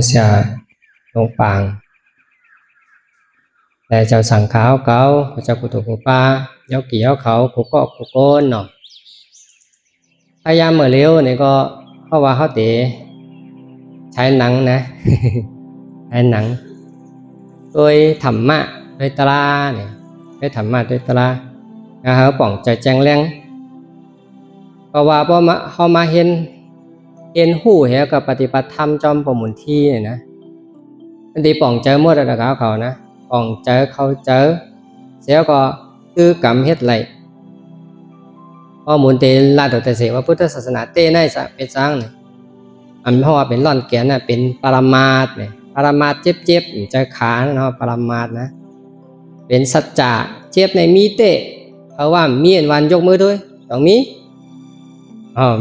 เสียลงปางแต่เจ้าสั่งขาวเขาเจ้ากุตุกุปาเจ้ากี่เจ้าเขากุก็กุโกนเนาะพยายามเมื่อเร็วเนี่ยก็เพราะว่าเขาเตะใช้หนังนะ ใช้หนังโดยธรรมะโดยตราเนี่ยโดยธรรมะโดยตราเขาป่องใจแจงแรงเพราะว่าพอมาเขามาเห็นหูเหกับปฏิบัติธรรมจอมประมุนที่เนี่ยนะอันที่ป่องเจอมดระดับเขานะป่องเจอเขาเจอเสียก็คือกรรมเฮ็ดไรพอมุนเตลาดแต่เสว่าพุทธศาสนาเต้ในเป็นสร้างเนี่ยอันเพราะว่าเป็นร่อนแกนน่ะเป็นปรมาตเนี่ยปรมาตเจ็บใจขาเนาะปรมาตนะเป็นสัจจะเจ็บในมีเตะเพราะว่ามีอันวันยกมือด้วยต้องมี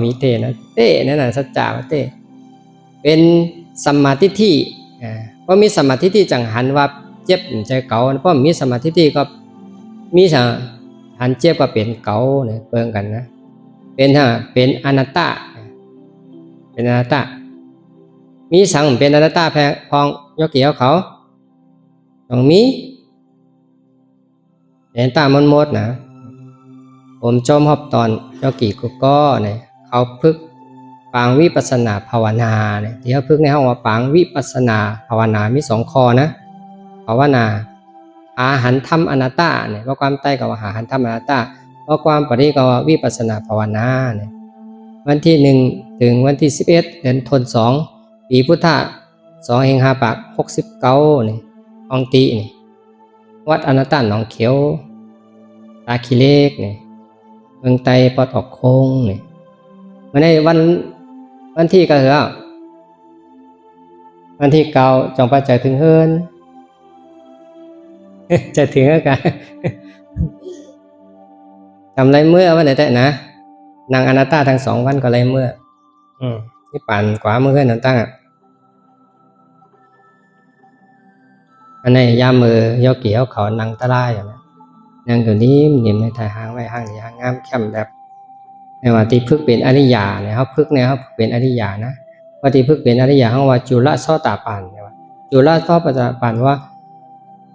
มีเตะนะเตะนั่นน่ะสัจจะเตะเป็นสัมมาทิฏฐิเพราะมีสัมมาทิฏฐิจังหันว่าเจ็บใจเก่าเพราะมีสัมมาทิฏฐิก็มีสังหันเจ็บก็เป็นเก่าเนี่ยเปิงกันนะเป็นอนัตตาเป็นอนัตตามีสังเป็นอนัตตาแพงพองยกเกี่ยวเขาต้องมีเห็นตามมดนะผมจมหอบตอนยกกี่ก็เนี่ยเขาพึกปางวิปัสสนาภาวนาเนี่ยที่เขาพึกในห้องว่าปางวิปัสสนาภาวนามี2ข้อนะภาวนาอาหันธรรมอนัตตาเนี่ยว่าความใต้กับอาหันธรรมอนัตตาว่าความปริกับวิปัสสนาภาวนาเนี่ยวันที่1ถึงวันที่11เดือนธันวาคมปีพุทธ2569นี่องตีนี่วัดอนัตตาหนองเขียวตาขี้เล็กนี่เมืองไตปอดออกโค้งนี่วันนี้วันที่ก็คือวันที่9จงปัจจัยถึงเฮิน จะถึงกันทำไรเมื่อวันไหนแต่นะนางอนัตตาทั้ง2 วันก็ไรเมื่อที่ปั่นขวามือนั่นตั้งอันนี้ยามมือยกเกี่ยวเขานางตะลายอย่างนั้นนางตัวนี้นิ่มในถ่ายหางไว้หางงามเข้มแบบในว่าที่พึกเป็นอริยาเนี่ยเขาพึกเนี่ยเขาเป็นอริยานะว่าที่พึกเป็นอริยาเขาว่าจุลโสตปันเนี่ยว่าจุลโสตปันว่า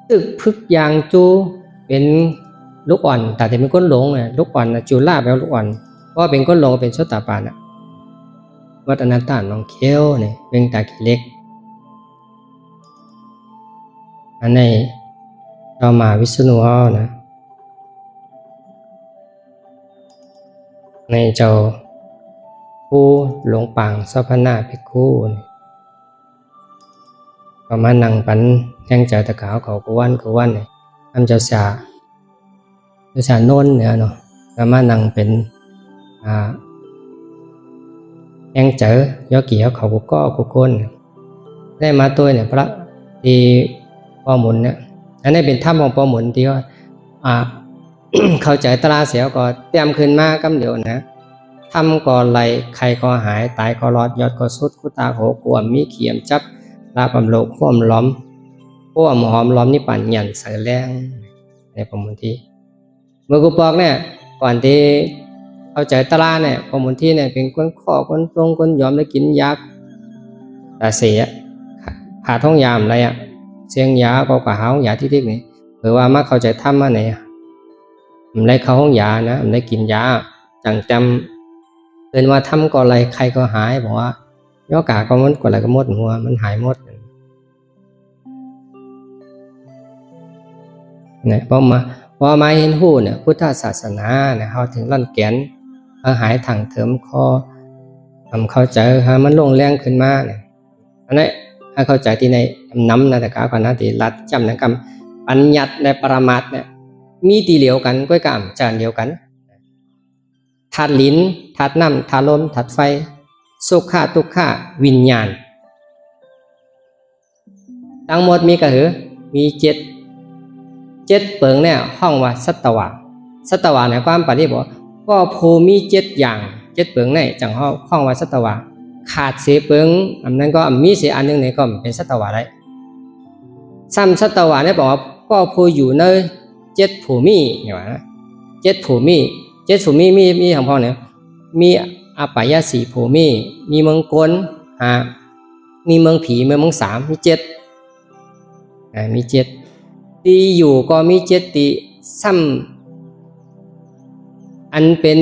ตึกพึกยางจูเป็นลูกอ่อนแต่เป็นก้นหลงเนี่ยลูกอ่อนจุลาแปลว่าลูกอ่อนเพราะเป็นก้นหลงเป็นโสตปันวัดอนัตตาหนองเขียวเนี่ยเป็นตาขี้เล็กอันนี้เรามาวิษณุนะในเจ้าผู้หลงปังสัพพนาภิกขุประมาณนั่งปันแทงเจ้าตะขาวเขากุวันเนี่ยทำเจ้าชาโน้นเนี่ยเนาะประมาณนั่งเป็นแทงเจ้ายอเกี่ยวเขากุก้นได้มาตัวเนี่ยพระที่ป้อหมุนเนี่ยอันนี้เป็นถ้ำของป้อหมุนที่ว่าเข้าใจตราเสียวก็เตรียมขึ้นมากำเดียวนะทำก็ไหลใครก็หายตายก็รอดยอดก็สุดกุตาโหกวมมีเขียมจับลาบำโลกพ่วมล้อมหอมล้อมนี่ปั่นหยันใส่แรงในป้อหมุนที่เมื่อกูบอกเนี่ยก่อนที่เข้าใจตราเนี่ยป้อหมุนที่เนี่ยเป็นคนข้อคนตรงคนยอมได้กินยาแต่เสียผ่าท้องยามอะไรเสียงยาก็กว่าหาห้องยาที่ทิกนี่หรือว่ามาเข้าใจทำมาไหนมันได้เข้าห้องยานะมันได้กินยาจังจำเป็นว่าทำก็อะไรใครก็หายบอกว่าย่อกาก็มดกว่าอะไรก็มดหัวมันหายหมดเนี่ยพอมาเห็นหูเนี่ยพุทธศาสนาเนี่ยเขาถึงร่อนแกนหายถังเถิมคอทำเข้าใจมันลงแรงขึ้นมาเนี่ยอันนี้ให้เข้าใจที่ในน้ำนะแต่ก้าวกันนะที่รัดจำนะครับปัญญัติในปรมัตถ์เนี่ยมีตีเหลียวกันก้อยกามจานเดียวกันธาตุลิ้นธาตุน้ำธาตุลมธาตุไฟสุขะทุกขะวิญญาณทั้งหมดมีก็คือมี7เปิงเนี่ยห้องว่าสัตวะในความปฏิบัติก็ภูมิ7อย่าง7เปิงในจังห้องว่าสัตวะขาดเสียเปิงอันนั้นก็มีเสียอันนึงเนี่ยก็เป็นสัตวะได้ซ้ำสัตวะเนี่ยบอกว่าก็ภูอยู่ใน7ภูมิเนี่ยว่า7ภูมิมีของพ่อเนี่ยมีอปายสีภูมิมีมงคล มีเมืองผีเมืองสามมีเจ็ดมีเจ็ดตีอยู่ก็มีเจ็ดตีซ้ำอันเป็น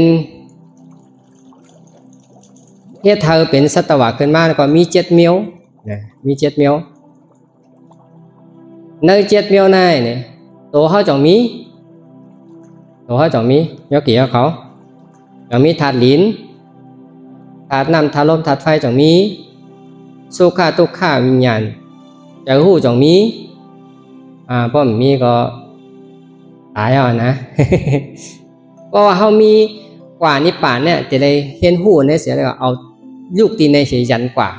เฮ็ดเธอเป็นสัตวะขึ้นมาก็มีเจ็ดเมียวมีเจ็ดเมียวในเจ็ดเมียวในเนี่ยตัวเขาจ่องมียกกี่ยกเขาจ่องมีถาดลิ้นถาดน้ำถาดลมถาดไฟจ่องมีสุขะทุกขะวิญญาณเจอหูจ่องมีป้อมมีก็ตายเอานะ เพราะว่าเขามีกว่านิพพานเนี่ยจะได้เห็นหูในเสียเลยว่าเอาลูกตีในเสียยันกว่า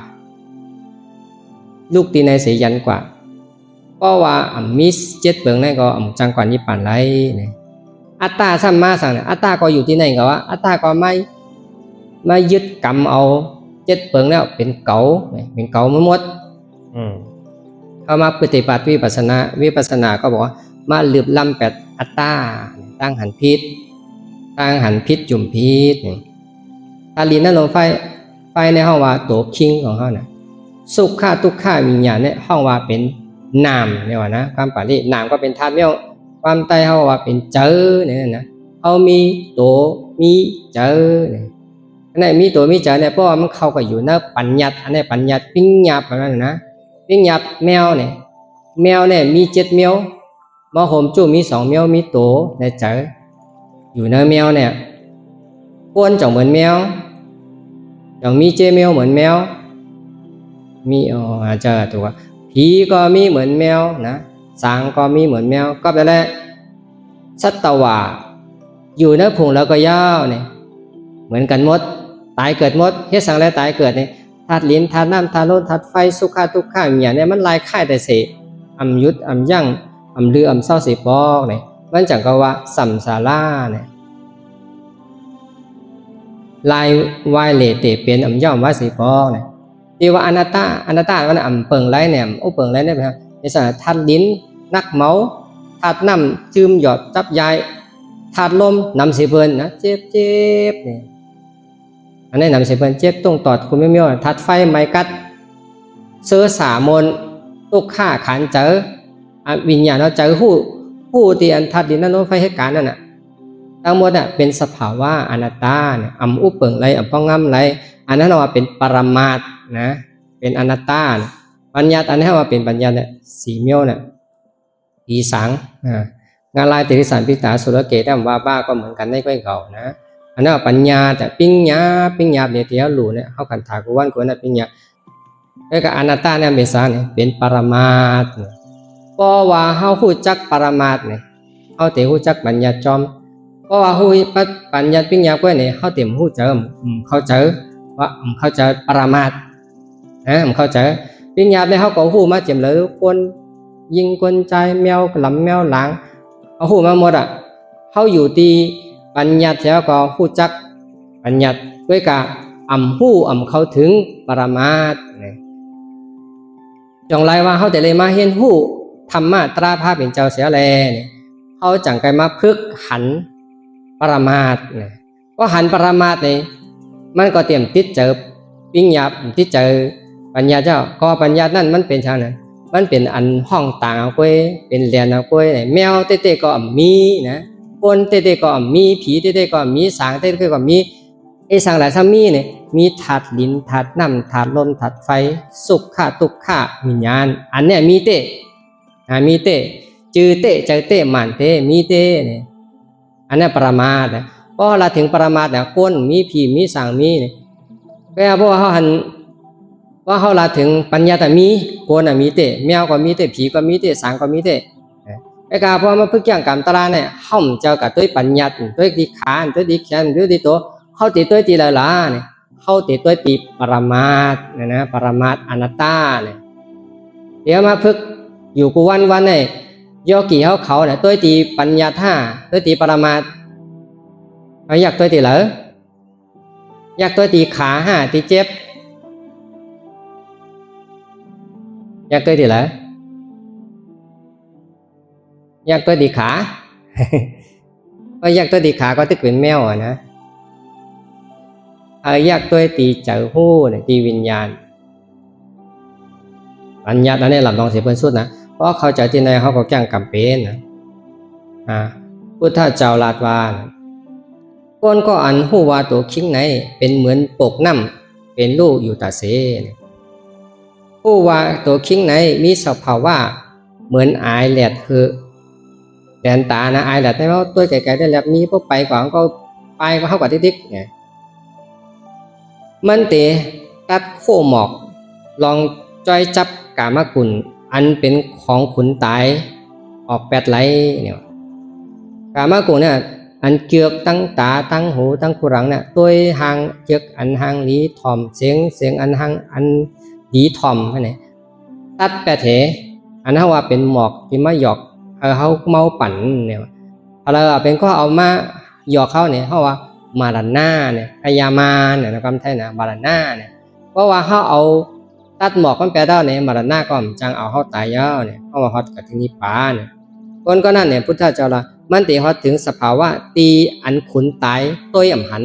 ลูกตีในเสียยันกว่าเพราะว่ามีเจ็ดเบิงนั่นก็จังกว่านิพพานไรเนี่ยอัตตาสัมมาสังเนี่ยอัตตาก็อยู่ที่ไหนก็ว่าอัตตาก็ไม่ยึดกรรมเอาเจ็ดเบิงแล้วเป็นเก่าไม่หมดเข้ามาปฏิบัติวิปัสสนาก็บอกว่ามาลืบล้ำแปดอัตตาตั้งหันพิษจุ่มพิษตาลีนั่นลงไฟในห้องว่าตัวคิงของเขาเนี่ยสุขะทุกขะวิญญาณเนี่ยห้องว่าเป็นนามเนี่ยว่านะความปารีนามก็เป็นธาตุเมียวความใต้ห้องว่าเป็นเจอเนี่ยนะเขามีตัวมีเจอเนี่ยอันนี้มีตัวมีเจอเนี่ยเพราะว่ามันเข้ากับอยู่ในปัญญาอันนี้ปัญญาปิ้งหยาบแบบนั้นนะปิ้งหยาบแมวเนี่ยมีเจ็ดเมียวมาห่มจู่มีสองเมียวมีตัวในเจออยู่ในแมวเนี่ยก้นจ่องเหมือนแมวจ่องมีเจแมวเหมือนแมวมีอาจจะถูกว่าผีก็มีเหมือนแมวนะสางก็มีเหมือนแมวก็แปลว่าสัตวะอยู่ในผงแล้วก็ยาวเนี่ยเหมือนกันหมดตายเกิดหมดเฮ็ดสังแล้วตายเกิดเนี่ยธาตุลิ้นธาตุน้ำธาตุลมธาตุไฟสุขะทุกขะเนี่ยมันลายค่ายแต่เสยุดยั่งลือเศร้าสิปอกเนี่ยมันจังก็ว่าสัมสาราเนี่ยลายวายเลเตเป็นย่อมว่าสิปอกเนี่ยที่ว่าอนัตตามันเปิงไรเนี่ยเปิงไรเนี่ยเป็นในสถานธาตุลิ้นนักเมาธาตุน้ำจืมหยอดจับยายธาตุลมนำเสียเพิ่นนะเจ็บเนี่ยอันนี้นำเสียเพิ่นเจ็บต้องตอดคุณไม่มีธาตุไฟไม้กัดเสื้อสามนตุกข่าขันเจอวิญญาณเราเจอผู้ที่อันธาตุดินนั่นโน้นไฟให้การนั่นน่ะทั้งหมดเป็นสภาวะอนัตตาเนี่ยอุปเปิงไรป้องงำไรอันนั้นว่าเป็นปรมาตนะเป็นอนัตตาปัญญาอันนี้ว่าเป็นปัญญาเนี่ยสีเมียวเนี่ยอีสังงานลายติริสารพิตาสุรเกตว่าบ้าก็เหมือนกันได้ก้อยเก่านะอันนั้นว่าปัญญาแต่ปิ้งหยาเนี่ยเที่ยวหลูเนี่ยเขาขันถากุวันกุวันปิ้งหยาแล้วก็อนัตตาเนี่ยเป็นสารเนี่ยเป็นปรมาตเพราะว่าเขาหูจักปรมาตเนี่ยเขาเตะหูจักปัญญาจอมเพราะว่าหูปัญญาปิ้งหยาก้อยเนี่ยเขาเตะหูเจอเขาเจอว่าเขาเจอปรมาตเขาเจอปิ้งหยาเนี่ยเขาก็หูมาเจ็บเลยคนยิงคนใจแมวกล่ำแมวหลังเขาหูมาหมดเขาอยู่ที่ปัญญาแล้วก็หูจักปัญญาด้วยกับหูเขาถึงปรมาตจงไรว่าเขาแต่เลยมาเห็นหูธรรมะตราภาพเป็นเจ้าเสียแลเนี่ยเขาจังไกมาพึกหันปรมาตเนี่ยก็หันปรมาตเนี่ยมันก็เตรียมติดเจอปิ้งหยาบติดเจอปัญญาเจ้าก็ปัญญานั่นมันเป็นชาเนี่ยมันเป็นอันห้องต่างเอาไว้เป็นเรียนเอาไว้แมวเต้ๆก็มีนะคนเต้ๆก็มีผีเต้ๆก็มีสางเต้ๆก็มีไอ้สังหลายซ้ำมีเนี่ยมีธาตุดินธาตุน้ำธาตุลมธาตุไฟสุขะทุกขะวิญญาณอันเนี้ยมีเต้มีเต้จือเต้เจอเต้หมันเต้มีเต้เนี่ยอันนี้ปรมาตนะเพราะเราถึงปรมาตเนี่ยก้นมีผีมีสางมีเนี่ยแปลว่าเขาหันว่าเขาละถึงปัญญาแต่มีคนมีเต้แมวก็มีเต้ผีก็มีเต้สางก็มีเต้ไอ้กาพอมาพึกอย่างกรรมตราเนี่ยห้อมเจ้ากับด้วยปัญญาด้วยดีขานด้วยดีแขนด้วยดีตัวเขาติดด้วยตีละละเนี่ยเขาติดด้วยปีปรมาตนะปรมาตอนัตตาเนี่ยเดี๋ยวมาพึกอยู่กูวันเนี่ยโยกีเขาเนี่ยด้วยตีปัญญาท่าด้วยตีปรมาตเขาอยากด้วยตีเหรออยากด้วยตีขาตีเจ็บอยากด้วยตีเหรออยากตัวดีขาก็อยากตัวดีขาก็ตึกเป็นแมวนะอยากตัวตีเจอหู้เนี่ยตีวิญญาณ ปัญญาตอนนี้หลับลองเสียเพิ่นสุดนะเพราะเข้าใจที่ในเขาก็แกล้งกำเป็นนะพุทธเจ้าลาดว่าก้นก็อันหู้ว่าตัวคิงไหนเป็นเหมือนปกน้ำเป็นลูกอยู่ตาเสหู้ว่าตัวคิงไหนมีสภาวะเหมือนอายแหลดคือแดนตานะอายแหลดได้ว่าตัวไกลๆได้แล้วมีพวกไปกว่าก็ไปก็เข้ากับติ๊กๆเนี่ยมันเตะตัดโคหมอกลองจ้อยจับกามกุลอันเป็นของขุนตายออกแปดไหลเนี่ยกามกุลเนี่ยอันเกือกตั้งตาตั้งหูตั้งขุรังเนี่ยตัวหางเกือกอันหางลีทอมเสียงอันหางอันลีทอมเนี่ยตัดแปดเหอันนั้นว่าเป็นหมอกที่มาหยอกเขาเมาปั่นเนี่ยอะไรเป็นก็เอามาหยอกเขาเนี่ยเขาว่ามาดันหน้าเนี่ยพยามาเนี่ยนะคำไทยนะมาดันหน้าเนี่ยเพราะว่าเขาเอาตัดหมอกมันแปลได้เนี่ยมาดันหน้าก็จังเอาเขาตายยาวเนี่ยเขาว่าเขากับที่นี่ป้าเนี่ยคนก็นั่นเนี่ยพุทธเจ้าละมันตีเขาถึงสภาวะตีอันขุนตายตัวย่ำหัน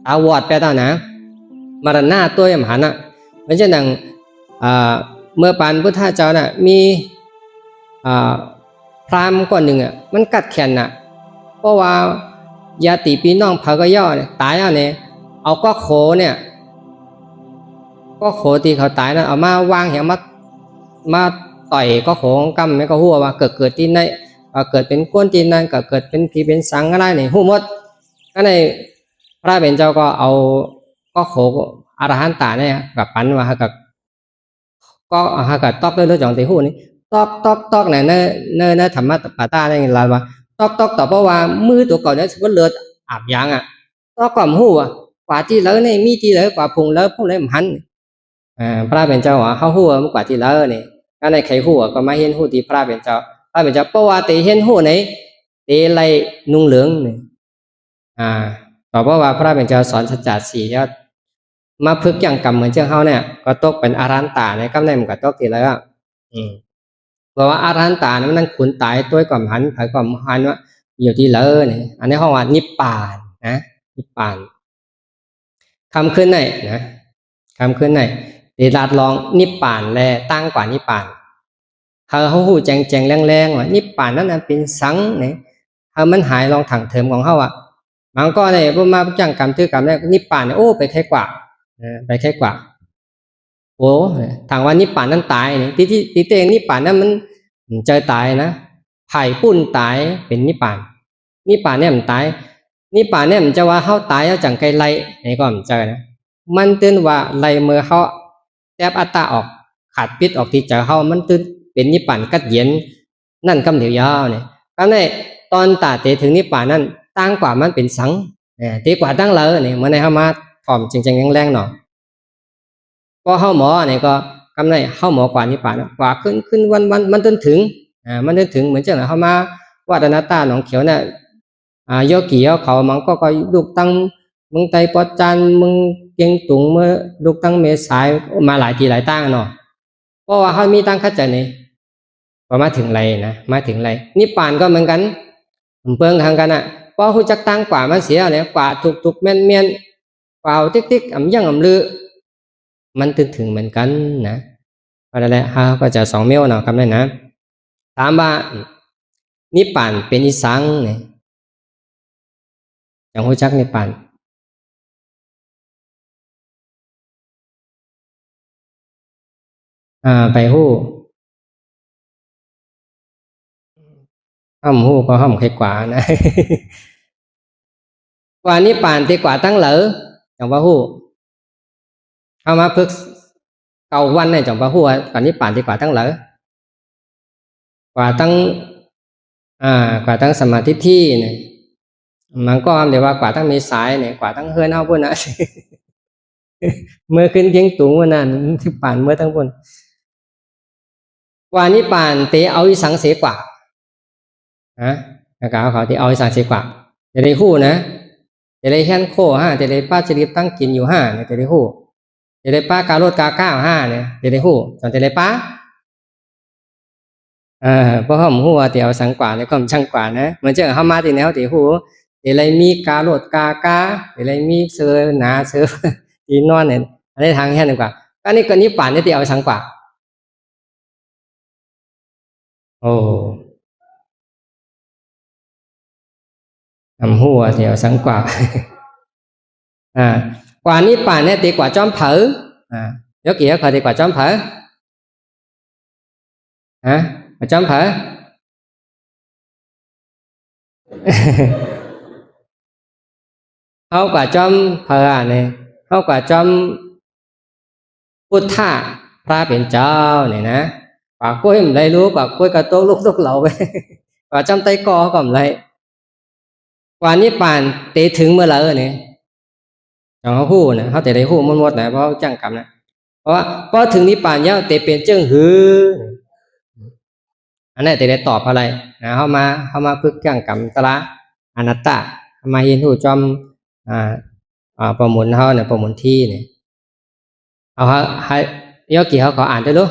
ตาวอดแปลได้นะมาดันหน้าตัวย่ำหันอ่ะเพราะฉะนั้นเมื่อปานพุทธเจ้าน่ะมีพรามก่อนหนึ่งอ่ะมันกัดแขนน่ะเพราะว่าญาติพี่น้องพากย่อเนี่ยตายแล้วเนี่ยเอาก็โขเนี่ยก็โขตีเขาตายนะเอามาวางเหี้ยมาต่อยก็โขกำไม่ก็หัวว่าเกิดที่ไหนเกิดเป็นก้นที่นั่นเกิดเป็นผีเป็นสังอะไรเนี่ยหูหมดก็ในพระเป็นเจ้าก็เอาก็โขอรหันตาเนี่ยกับปันว่ากับก็กับตอกด้วยจองตีหูนี่ตอกเนี่ยเนธรรมะปาตาเนี่ยลายว่าตอกต่อเพราะว่ามือตัวก่อนเนี่ยก็เลือดอาบยางอ่ะตอกก่อมหูอ่ะกว่าที่แล้วเนี่ยมีที่แล้วกว่าพุงแล้วพวกนี้มันหันพระเป็นเจ้าเขาหูมันกว่าที่แล้วเนี่ยก็ในใครหูก็มาเห็นหูที่พระเป็นเจ้าเพราะว่าตีเห็นหูไหนตีไรนุ่งเหลืองเนี่ยต่อเพราะว่าพระเป็นเจ้าสอนสัจจะสี่ยอดมาพึกอย่างกรรมเหมือนเจ้าเขาเนี่ยก็ตกเป็นอารันตาในกำเนิดมันก็ตกทีแล้วเพราะว่าอารันตานั้นมันขุนตายตัวก่อมหันเผยก่อมหันว่าอยู่ที่เลยเนี่ยอันนี้ห้องว่านิพพานนะนิพพานคำขึ้นไหนนะคำขึ้นไหนตีลาดลองนิพพานแลตั้งกว่านิพพานเขาหูแจงแรงว่านิพพานนั้นเป็นสังเนี่ยมันหายลองถังเถิมของเขาอ่ะบางก็เนี่ยพอมาจังกรรมทือกรรมเนี่ยนิพพานเนี่ยโอ้ไปแค่กว่าไปแค่กว่าโอ้ทางว่านิพพานนั้นตายเนี่ยที่เตงนิพพานนั้นมันเจอตายนะไผ่ปุ้นตายเป็นนิพพานเนี่ยมันตายนิพพานเนี่ยมันจะว่าเขาตายแล้วจังไกลไล่ไหนก็มันเจอนะมันตื่นว่าไล่เมื่อเขาแทบอัตตาออกขาดพิษออกที่จะเขามันตื่นเป็นนิพพานกัดเย็นนั่นคำเดียวยาวเนี่ยคำนี้ตอนตาเตถึงนิพพานนั้นตั้งกว่ามันเป็นสังตีกว่าตั้งเลยเนี่ยเมื่อในเขามาถ่อมจริงแรงหน่อยพอเข้าหมอเนี่ยก็กำไรเข้าหมอกว่านิพพานกว่าขึ้นวันมันจนถึงมันจนถึงเหมือนเจ้าหน้าเข้ามาวัดนาตาหนองเขียวเนี่ยโยกี่เขามันก็ลูกตั้งมึงไตปอจันมึงเก่งตุงเมื่อลูกตั้งเมษายมาหลายทีหลายตั้งเนาะเพราะว่าเขามีตั้งเข้าใจนี่พอมาถึงไรนะมาถึงไรนิพพานก็เหมือนกันเปิงทางกันอ่ะเพราะคุณจักตั้งกว่ามันเสียเนี่ยกว่าถูกเมียนกว่าติ๊กยังลือมันถึงเหมือนกันนะอะไรแหละฮะก็จะ2 เมลเนาะครับนี่นะถามว่านิพพานเป็นอีสังเนี่ยอย่างหูจักนิพพานไปหู้ห้ามหู้ก็ห้ามใครกว่านะกว่านิพพานที่กว่าตั้งเหลออย่างว่าหู้เข้ามาพึกเก่าวันเนี่ยจังว่าหู้กว่านิพพานที่กว่าตั้งเหลอกว่าตั้งสมาธิที่เนี่ยมันก็เดี๋ยวว่ากว่าตั้งมีสายเนี่ยกว่าตั้งเฮือนเอาพวกนั้นเมื่อขึ้นเกียงตุงวันนั้นที่ป่านเมื่อทั้งบนกว่านิพพานเตเอาอีสังเสียกว่ากล่าวเขาที่เอาอีสังเสียกว่าจะได้หู้นะจะได้แค่นโคจะได้ป้าจริบตั้งกินอยู่เนี่ยจะได้หู้จะได้ป้ากาโรดกาก้าวเนี่ยจะได้หู้จนจะได้ป้าเพราะผมหู้ว่าที่เอาสังกว่าเนี่ยก็ช่างกว่านะเหมือนเจ้าเขามาที่แนวที่หู้อะไรมีกาโรดกากาอะไรมีเสือหนาเสือที่นอนเนี่ยอันนี้ทางแค่นึงกว่าก็นี่ก็นิพพานเนี่ยที่เอาสังกว่า โอ้ทำหัวเถียวสังกว่าquả niết bàn này thì quả chóm phở nhớ kỹ khởi thì quả chóm phở quả chóm phở không quả chóm phở này không quả chómพุทธะพระเป็นเจ้าเนี่ยนะกว่ากล้วยมันได้รู้กว่ากล้วยกระโตกลูกตกเหลาไปกว่าจำไตกอก็มันได้กว่านิพพานเตถึงเมื่อไหร่เนี่ยจังเขาหู้นะเขาแต่ได้หู้หมดนะเพราะจังกรรมนะเพราะว่าพอถึงนิพพานเนี่ยเตเป็นเจ้าหืออันนั้นเตได้ตอบอะไรนะเขามาพึกจังกรรมตระอนัตตามาเห็นหูจอมประมุนเขาเนี่ยประมุนที่เนี่ยเอาให้ยกกี่เขาขออ่านได้รู้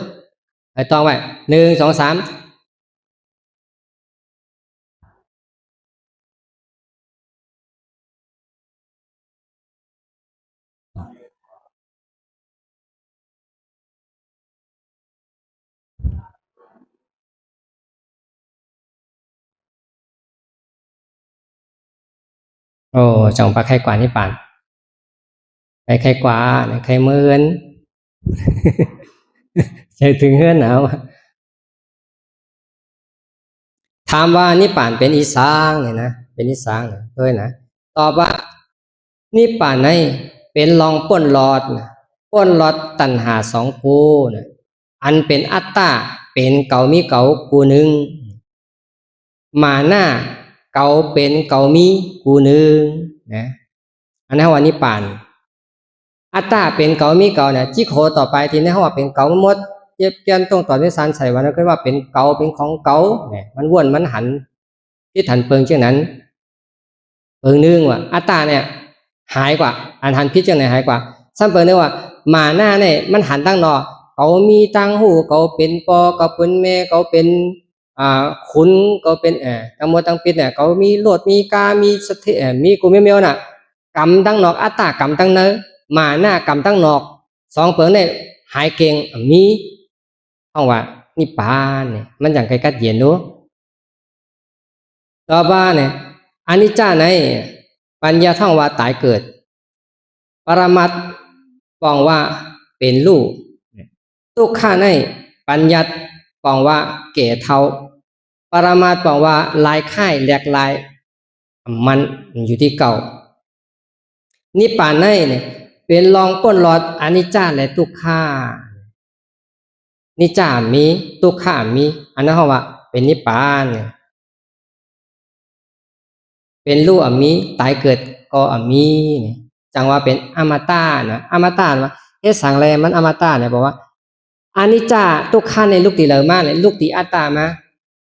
ให้ต้องไว้1 2 3โอ้จังปะใครกว่านิพพานใครกว่าใครเมินใช่ถึงเฮือนหนาวถามว่านิพพานเป็นอีสางเนี่ยนะเป็นอีสางเลยนะตอบว่านิพพานในเป็นลองป้นหลอดป้นหลอดตัณหา2คูนะอันเป็นอัตตาเป็นเก่ามีเก่ากูหนึ่งมาหน้าเก่าเป็นเก่ามีกูหนึ่งนะอันนั้นว่านิพพานอัตตาเป็นเก่ามีเก่าเนี่ยจิโคต่อไปทีนี้เขาว่าเป็นเก่าหมดเจ็บเปลี่ยนตรงต่อที่สารใส่วันนั้นก็ว่าเป็นเก่าเป็นของเก่าเนี่ยมันวนมันหันที่ถันเปิงเช่นนั้นเปิงนึงว่าอัตตาเนี่ยหายกว่าอันหันพิษจังไหนหายกว่าซ้ำเปิงนึงว่ามาหน้าเนี่ยมันหันตั้งนอเขามีตั้งหูเขาเป็นปอเขาเป็นแม่เขาเป็นขุนเขาเป็นทั้งหมดทั้งปิดเนี่ยเขามีโลดมีกามีสติมีกูมีเมียวน่ะกรรมตั้งนอกอัตตากรรมตั้งเนื้อมาหน้ากรรมตั้งนอก2เปิงเนี่ยหายเก่งมีห้องว่านิพพานเนี่ยมันอย่างไกลกัดเย็นรู้ต่อมาเนี่ยอนิจจาในปัญญาท่องว่าตายเกิดปรมัตถ์ปองว่าเป็นลูกทุกข้าในปัญญาปองว่าเก่เท่าปรมัตถ์ปองว่าลายค่ายแหลกลายมันอยู่ที่เก่านิพพานในเนี่ยเป็นรองป้นหลอดอนิจจาและทุกข้านิจจามีทุกข้ามีอันนั้นเขาว่าเป็นนิพพานเนี่ยเป็นรูปมีตายเกิดก็มีเนี่ยจังว่าเป็นอมตะนะอมตะว่าเฮ็ดสังแลมันอมตะเนี่ยบอกว่าอนิจจาทุกขันในลูกตีเหลอมาเลยลูกตีอัตตามา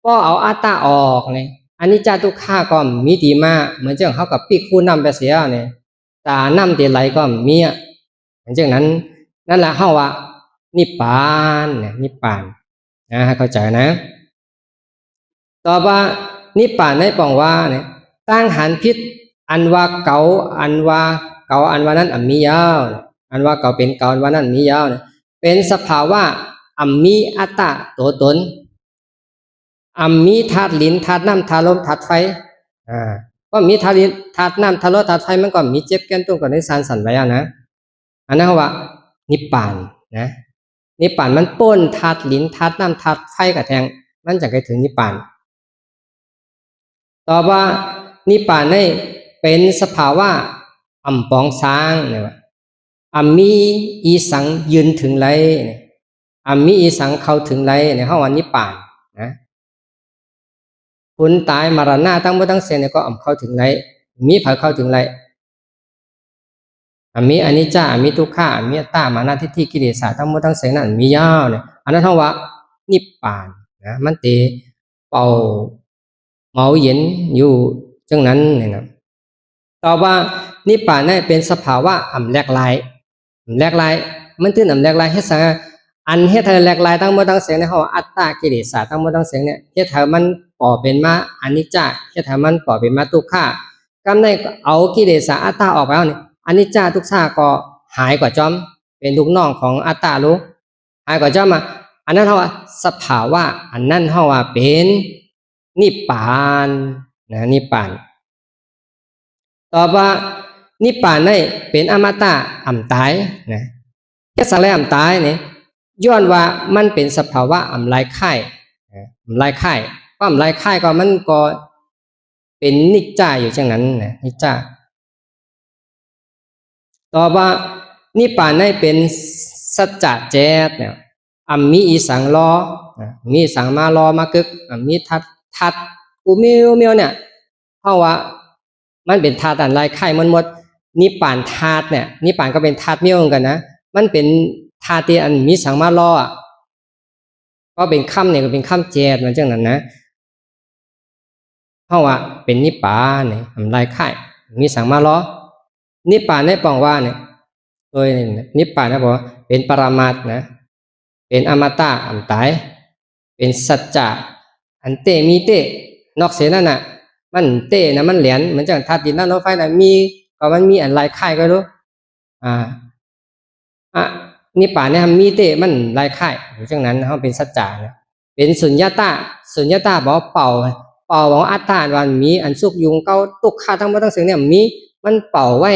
ก็เอาอัตตาออกเลยอนิจจาทุกขันก็มีตีมาเหมือนเจ้าเขากับปีกคู่นำไปเสียเนี่ยตานำตีไหลก็มีเหมือนเช่นนั้นนั่นแหละเขาว่านิพพานเนี่ยนิพพานนะให้เข้าใจนะต่อว่านิพพานในปองว่าเนี่ยตั้งหันพิษอันว่าเก่าอันว่าเก่าอันว่านั้นมียาวอันว่าเก่าเป็นเก่าอันว่านั้นมียาวเนี่ยเป็นสภาวะมีอัตตาตัวตนมีธาตุลิ้นธาตุน้ำธาตุลมธาตุไฟก็มีธาตุลิ้นธาตุน้ำธาตุลมธาตุไฟมันก็มีเจ็บแก้นตัวกับในสารสันไว้นะอันนั้นว่านิพพานนะนิพพานมันป้นธาตุลิ้นธาตุน้ำธาตุไฟกับแทงมันจะไปถึงนิพพานต่อว่านิพพานนี่เป็นสภาวะปองสร้างเนี่ยว่ามีอีสังยืนถึงไรเนี่ยมีอีสังเข้าถึงไรเนี่ยเขาว่านิพพานนะคุณตายมรณะตั้งบ่ตั้งเสียเนี่ยก็เข้าถึงไรมีเผาเข้าถึงไรมีอนิจจามีทุกขังมีอัตตามานะทิฏฐิกิเลสทั้งหมดทั้งเสียนั้นมียาวเนี่ยอันนั้นเขาว่านิพพานนะมันเตเป่าเมาเย็นอยู่จังนั้นเนี่ยนะต่อว่านิพพานนี่เป็นสภาวะแหลกลายมันตื่นแหลกลายเฮ็ดสังอันเฮ็ดให้แหลกลายทั้งหมดทั้งเสียงในเขาอัตตากิเลสทั้งหมดทั้งเสียงเนี่ยเฮ็ดให้มันก่อเป็นมาอนิจจาเฮ็ดให้มันก่อเป็นมาทุกขังกำในเอากิเลสอัตตาออกไปแล้วเนี่ยอนิจจาทุกขังก็หายกว่าจอมเป็นลูกน้องของอัตตารู้หายกว่าจอม อันนั้นเฮาว่าสภาวะอันนั้นเฮาว่าเป็นนิพพานนะนิพพานต่อว่านิพพานได้เป็นอมตะอ่ำตายนะแค่สังไรอ่ำตายเนี่ยย้อนว่ามันเป็นสภาวะอ่ำลายไข่อ่ำลายไข่ก็อ่ำลายไข่ก็มันก็เป็นนิจจาอยู่เช่นนั้นนะนิจจาต่อว่านิพพานได้เป็นสัจจะแจ๊ดเนี่ยมีอีสังรอมีสังมารอมากึกมีทัดกูมิวมิวเนี่ยเพราะว่ามันเป็นธาตุอันลายไข่มันหมดนิพพานธาตุเนี่ยนิพพานก็เป็นธาตุมิวเหมือนกันนะมันเป็นธาตุที่อันมีสังมารอก็เป็นคำเนี่ยก็เป็นคำแจ๊ดมันจังนั้นนะเพราะว่าเป็นนิพพานเนี่ยอันลายไข่มีสังมารอนิพพานได้ปองว่าเนี่ยโดยนิพพานนะบอกว่าเป็นปรมัตถ์นะเป็นอมตะอันตายเป็นสัจจะอันเตมีเตนอกเสียนั่นน่ะมันเตนะมันเหรียญเหมือนจังธาตุดินน้ำลมไฟน่ะมีก็มันมีอันลายไข่ก็รู้นิพพานเนี่ยมีเตมันลายไข่อย่างจังนั้นเขาเป็นสัจจะนะเป็นสุญญตาสุญญตาบอกเป่าบอกอัตตาวันมีอันสุกยุงเก้าตุกข้าทั้งหมดทั้งสิ่งเนี่ยมีมันเป่าไว้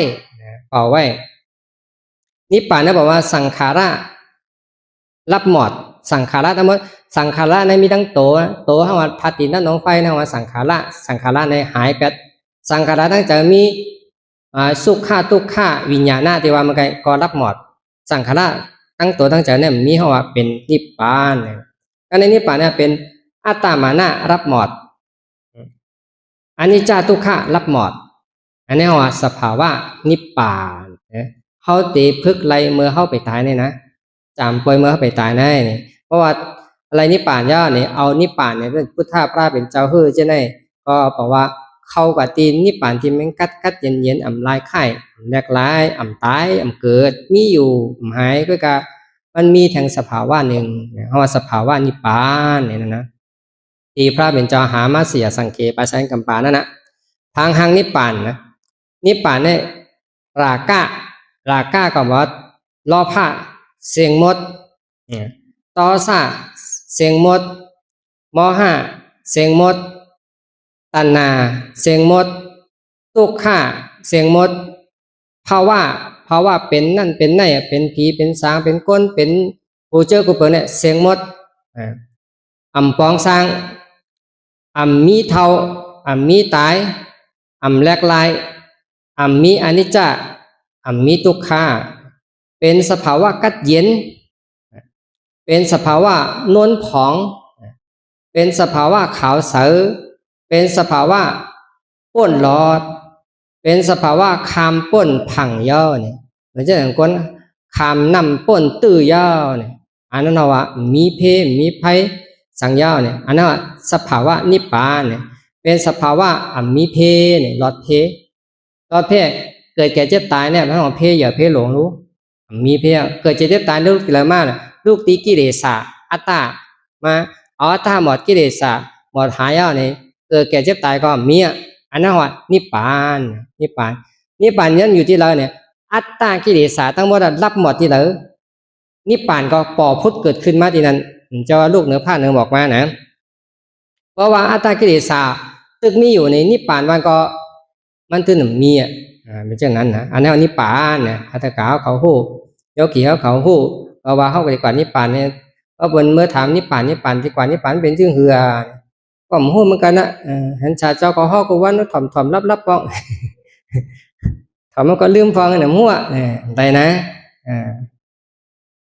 เป่าไว้นิพพานนะบอกว่าสังขาระรับหมดสังขาระทั้งหมดสังขาระในมีทั้งโตห้าวันธาตุดินน้ำลมไฟนะว่าสังขาระในหายไปสังขาระตั้งแต่มีสุขะทุกขะวิญญาณที่ว่ามันก็รับหมดสังขารตั้งตัวตั้งใจเนี่ยมีเขาว่าเป็นนิพพานการในนิพพานเนี่ยเป็นอัตตามานะรับหมดอนิจจทุกขะรับหมดอันนี้ว่าสภาวะนิพพานเขาตีพึกไรเมื่อเข้าไปตายเนี่ยนะจำปล่อยเมื่อเข้าไปตายได้เนี่ยเพราะว่าอะไรนิพพานย่อเนี่ยเอานิพพานเนี่ยเป็นพุทธะพระเป็นเจ้าฮือใช่ไหมก็บอกว่าเข้ากับตีนนิพพานที่มันกัดเย็นอ่ำลายไข่แหลกลายอ่ำตายอ่ำเกิดมีอยู่อ่ำหายก็กะมันมีแทงสภาวะหนึ่งเพราะว่าสภาวะนิพพานเนี่ยนะที่พระเป็นเจ้าหามาเสียสังเกปชันกัมปานั่นนะทางหางนิพพานนะนิพพานเนี่ยราคะก็ว่าล้อผ้าเสียงมดต่อซาเสียงมดมอห้าเสียงมดตัณหาเสียงมดทุกข์เสียงมดภาวะเป็นนั่นเป็นไหนเป็นผีเป็นสางเป็นก้นเป็นกูเจอกูเปิดเนี่ยเสียงมดปองสร้างมีเทามีตายแหลกลายมีอนิจจามีทุกขาเป็นสภาวะกัดเย็นเป็นสภาวะนวลผองเป็นสภาวะขาวใสเป็นสภาวะป้นหลอดเป็นสภาวะคามป้นผังย่อเนี่ยเหมือนจะอย่างคนคามนำป้นตื้อย่อเนี่ยอันนั้นว่ามีเพมีไพสังย่อเนี่ยอันนั้นว่าสภาวะนิพพานเนี่ยเป็นสภาวะมีเพเนี่ยหลอดเพเกิดแก่เจ็บตายเนี่ยพระองค์เพอย่าเพหลงรู้มีเพเกิดเจ็บตายลูกกิเลสมากลูกตีกิเลสอัตตามาเอาอัตตาหมดกิเลสหมดหายเอาเนี่ยเกิดแก่เจ็บตายก็มีอันนั้นว่านิพพานยันอยู่ที่เราเนี่ยอัตตากิเลสทั้งหมดรับหมดที่เรานิพพานก็ปอพุทธเกิดขึ้นมาที่นั้นเจ้าลูกเหนือผ้าเหนือบอกมานะเพราะว่าอัตตากิเลสตึกมีอยู่ในนิพพานมันคือหนึ่งมีเป็นเช่นนั้นนะอันนี้นิพพานเนี่ยอัตถกาเขาหู้โยกีเขาหู้เพราะว่าเขาไปกว่านิพพานเนี่ยก็บนเมื่อถามนิพพานที่กว่านิพพานเป็นชื่อเหือก็หู้เหมือนกันนะเห็นชาเจ้าก็ห้อก็ว่าถ่อมรับป้องถ่อมมันก็ลืมฟังเนี่ยมั่วได้นะ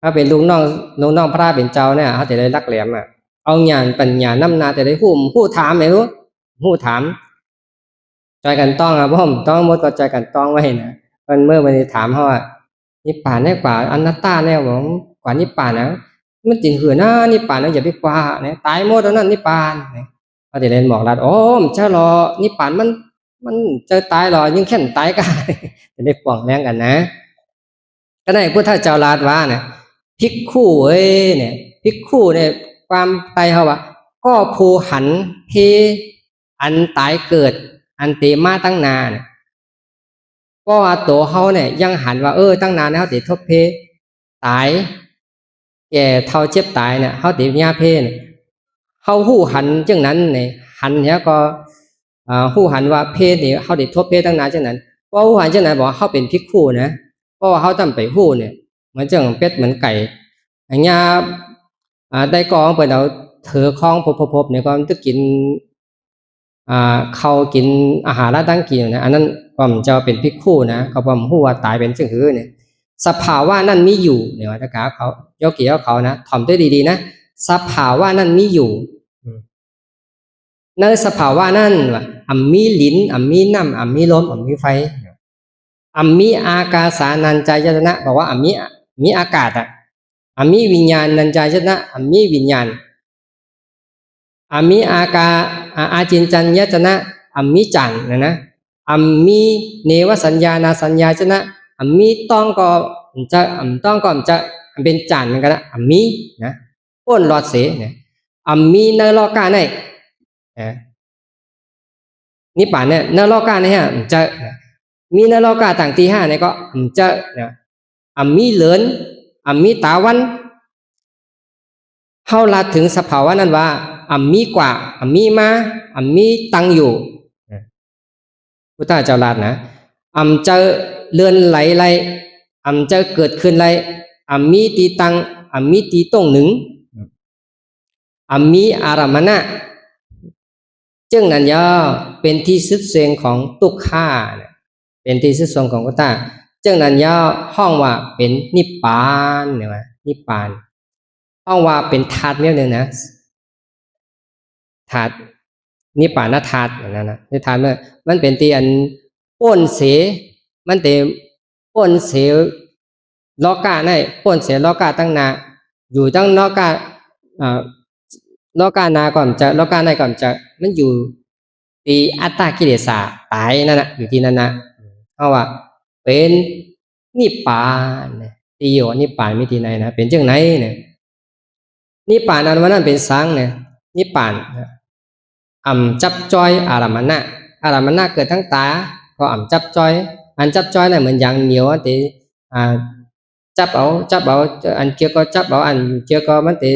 ถ้าเป็นลุงน้องพระเป็นเจ้าเนี่ยเขาจะได้รักแหลมเอาญาณปัญญาน้ำนาแต่ได้ผู้ถามไม่รู้ผู้ถามใจกันต้องผมต้องมดก็ใจกันต้องไว้นะมันเมื่อวันนี้ถามเขาว่านิพพานแน่กว่าอนัตตาแน่กว่านิพพานนะมันจริงหือนะนิพพานนะอย่าไปกว่าเนี่ยตายหมดแล้วนั่นนิพพานเขาจะเรียนบอกรัดโอ้เจ้ารอนิพพานมันเจอตายหรอยิ่งแค่นตายกันจะได้ป่องแรงกันนะก็ได้พุทธเจ้าลาดว่าเนี่ยภิกขุเนี่ยภิกขุเนี่ยความตายเขาว่าก็ภูหันเพอันตายเกิดอันเตมาตั้งนานก็ว่าตัวเขาเนี่ยยังหันว่าตั้งนานแล้วติดทบเพตาย แก่เท่าเจ็บตายเนี่ยเขาติญาเพเนี่ยเขาหู้หันจังนั้นเนี่ยหันเนี่ยก็หู้หันว่าเพศเนี่ยเขาติทบเพศตั้งนานจังนั้นเพราะหู้หันจังนั้นบอกเขาเป็นภิกขุนะเพราะว่าเขาตั้งไปหู้เนี่ยเหมือนจังเป็ดเหมือนไก่อันนี้ได้กองเปิดเอาเถือคล้องพบเนี่ยก็ต้องกินเขากินอาหารแล้วตั้งกินนะอันนั้นก็มันจะเป็นภิกขุนะเขาบอกหู้ว่าตายเป็นซึ่งหือเนี่ยสภาวะนั่นมีอยู่เนี่ยว่าถ้าเขาโยกีเขานะถ่อมด้วยดีๆนะสภาวะนั่นมีอยู่ในสภาวะนั่นว่ามีลิ้นมีน้ำมีลมมีไฟมีอากาสานัญจายตนะบอกว่ามีอากาศมีวิญญาณนัญจายตนะมีวิญญาณมีอาจินจัญญตนะมีจันนะมีเนวสัญญานาสัญญาจนะมีต้องก็จะต้องก็จะเป็นจันกันนะมีนะพ้นหลอดเสเนี่ยมีในโลกาเนี่ยนิพพานเนี่ยในโลกาเนี่ยจะมีในโลกาต่างที่ห้าเนี่ยก็จะมีเหลือนมีตาวันเข้าละถึงสภาวะนั้นว่ามีกว่ามีมามีตังอยู่พุทธเจ้าลาดนะจะเลื่อนไหลจะเกิดขึ้นไหลมีตีตังมีตีตรงหนึ่งมีอารามณะจึงนั้นย่อเป็นที่สุดเสียงของตุกข้าเป็นที่สุดทรงของพุทธะจึงนั้นย่อห้องว่าเป็นนิพพานเนี่ยว่านิพพานห้องว่าเป็นธาตุเนี่ยนะธาตุนิพพานธาตุนั่นนะนิธาตุมันเป็นที่อันป้นเสมันเต็มป้นเสโลกาในป้นเสโลกาตั้งนาอยู่ตั้งโลกาโลกานาก่อนจะโลกาในก่อนจะมันอยู่ที่อัตตากิเลสาตายนั่นนะอยู่ที่นั่นนะเพราะว่าเป็นนิพพานที่อยู่นิพพานมิที่ไหนนะเป็นจังไหนเนี่ยนิพพานอันนั้นเป็นสังเนี่ยนิพพานจับจ้อยอารามณะเกิดทั้งตาก็จับจ้อยอันจับจ้อยเนี่ยเหมือนอย่างเหนียวแต่จับเอาอันเกี่ยวก็จับเอาอันเกี่ยวก็มันแต่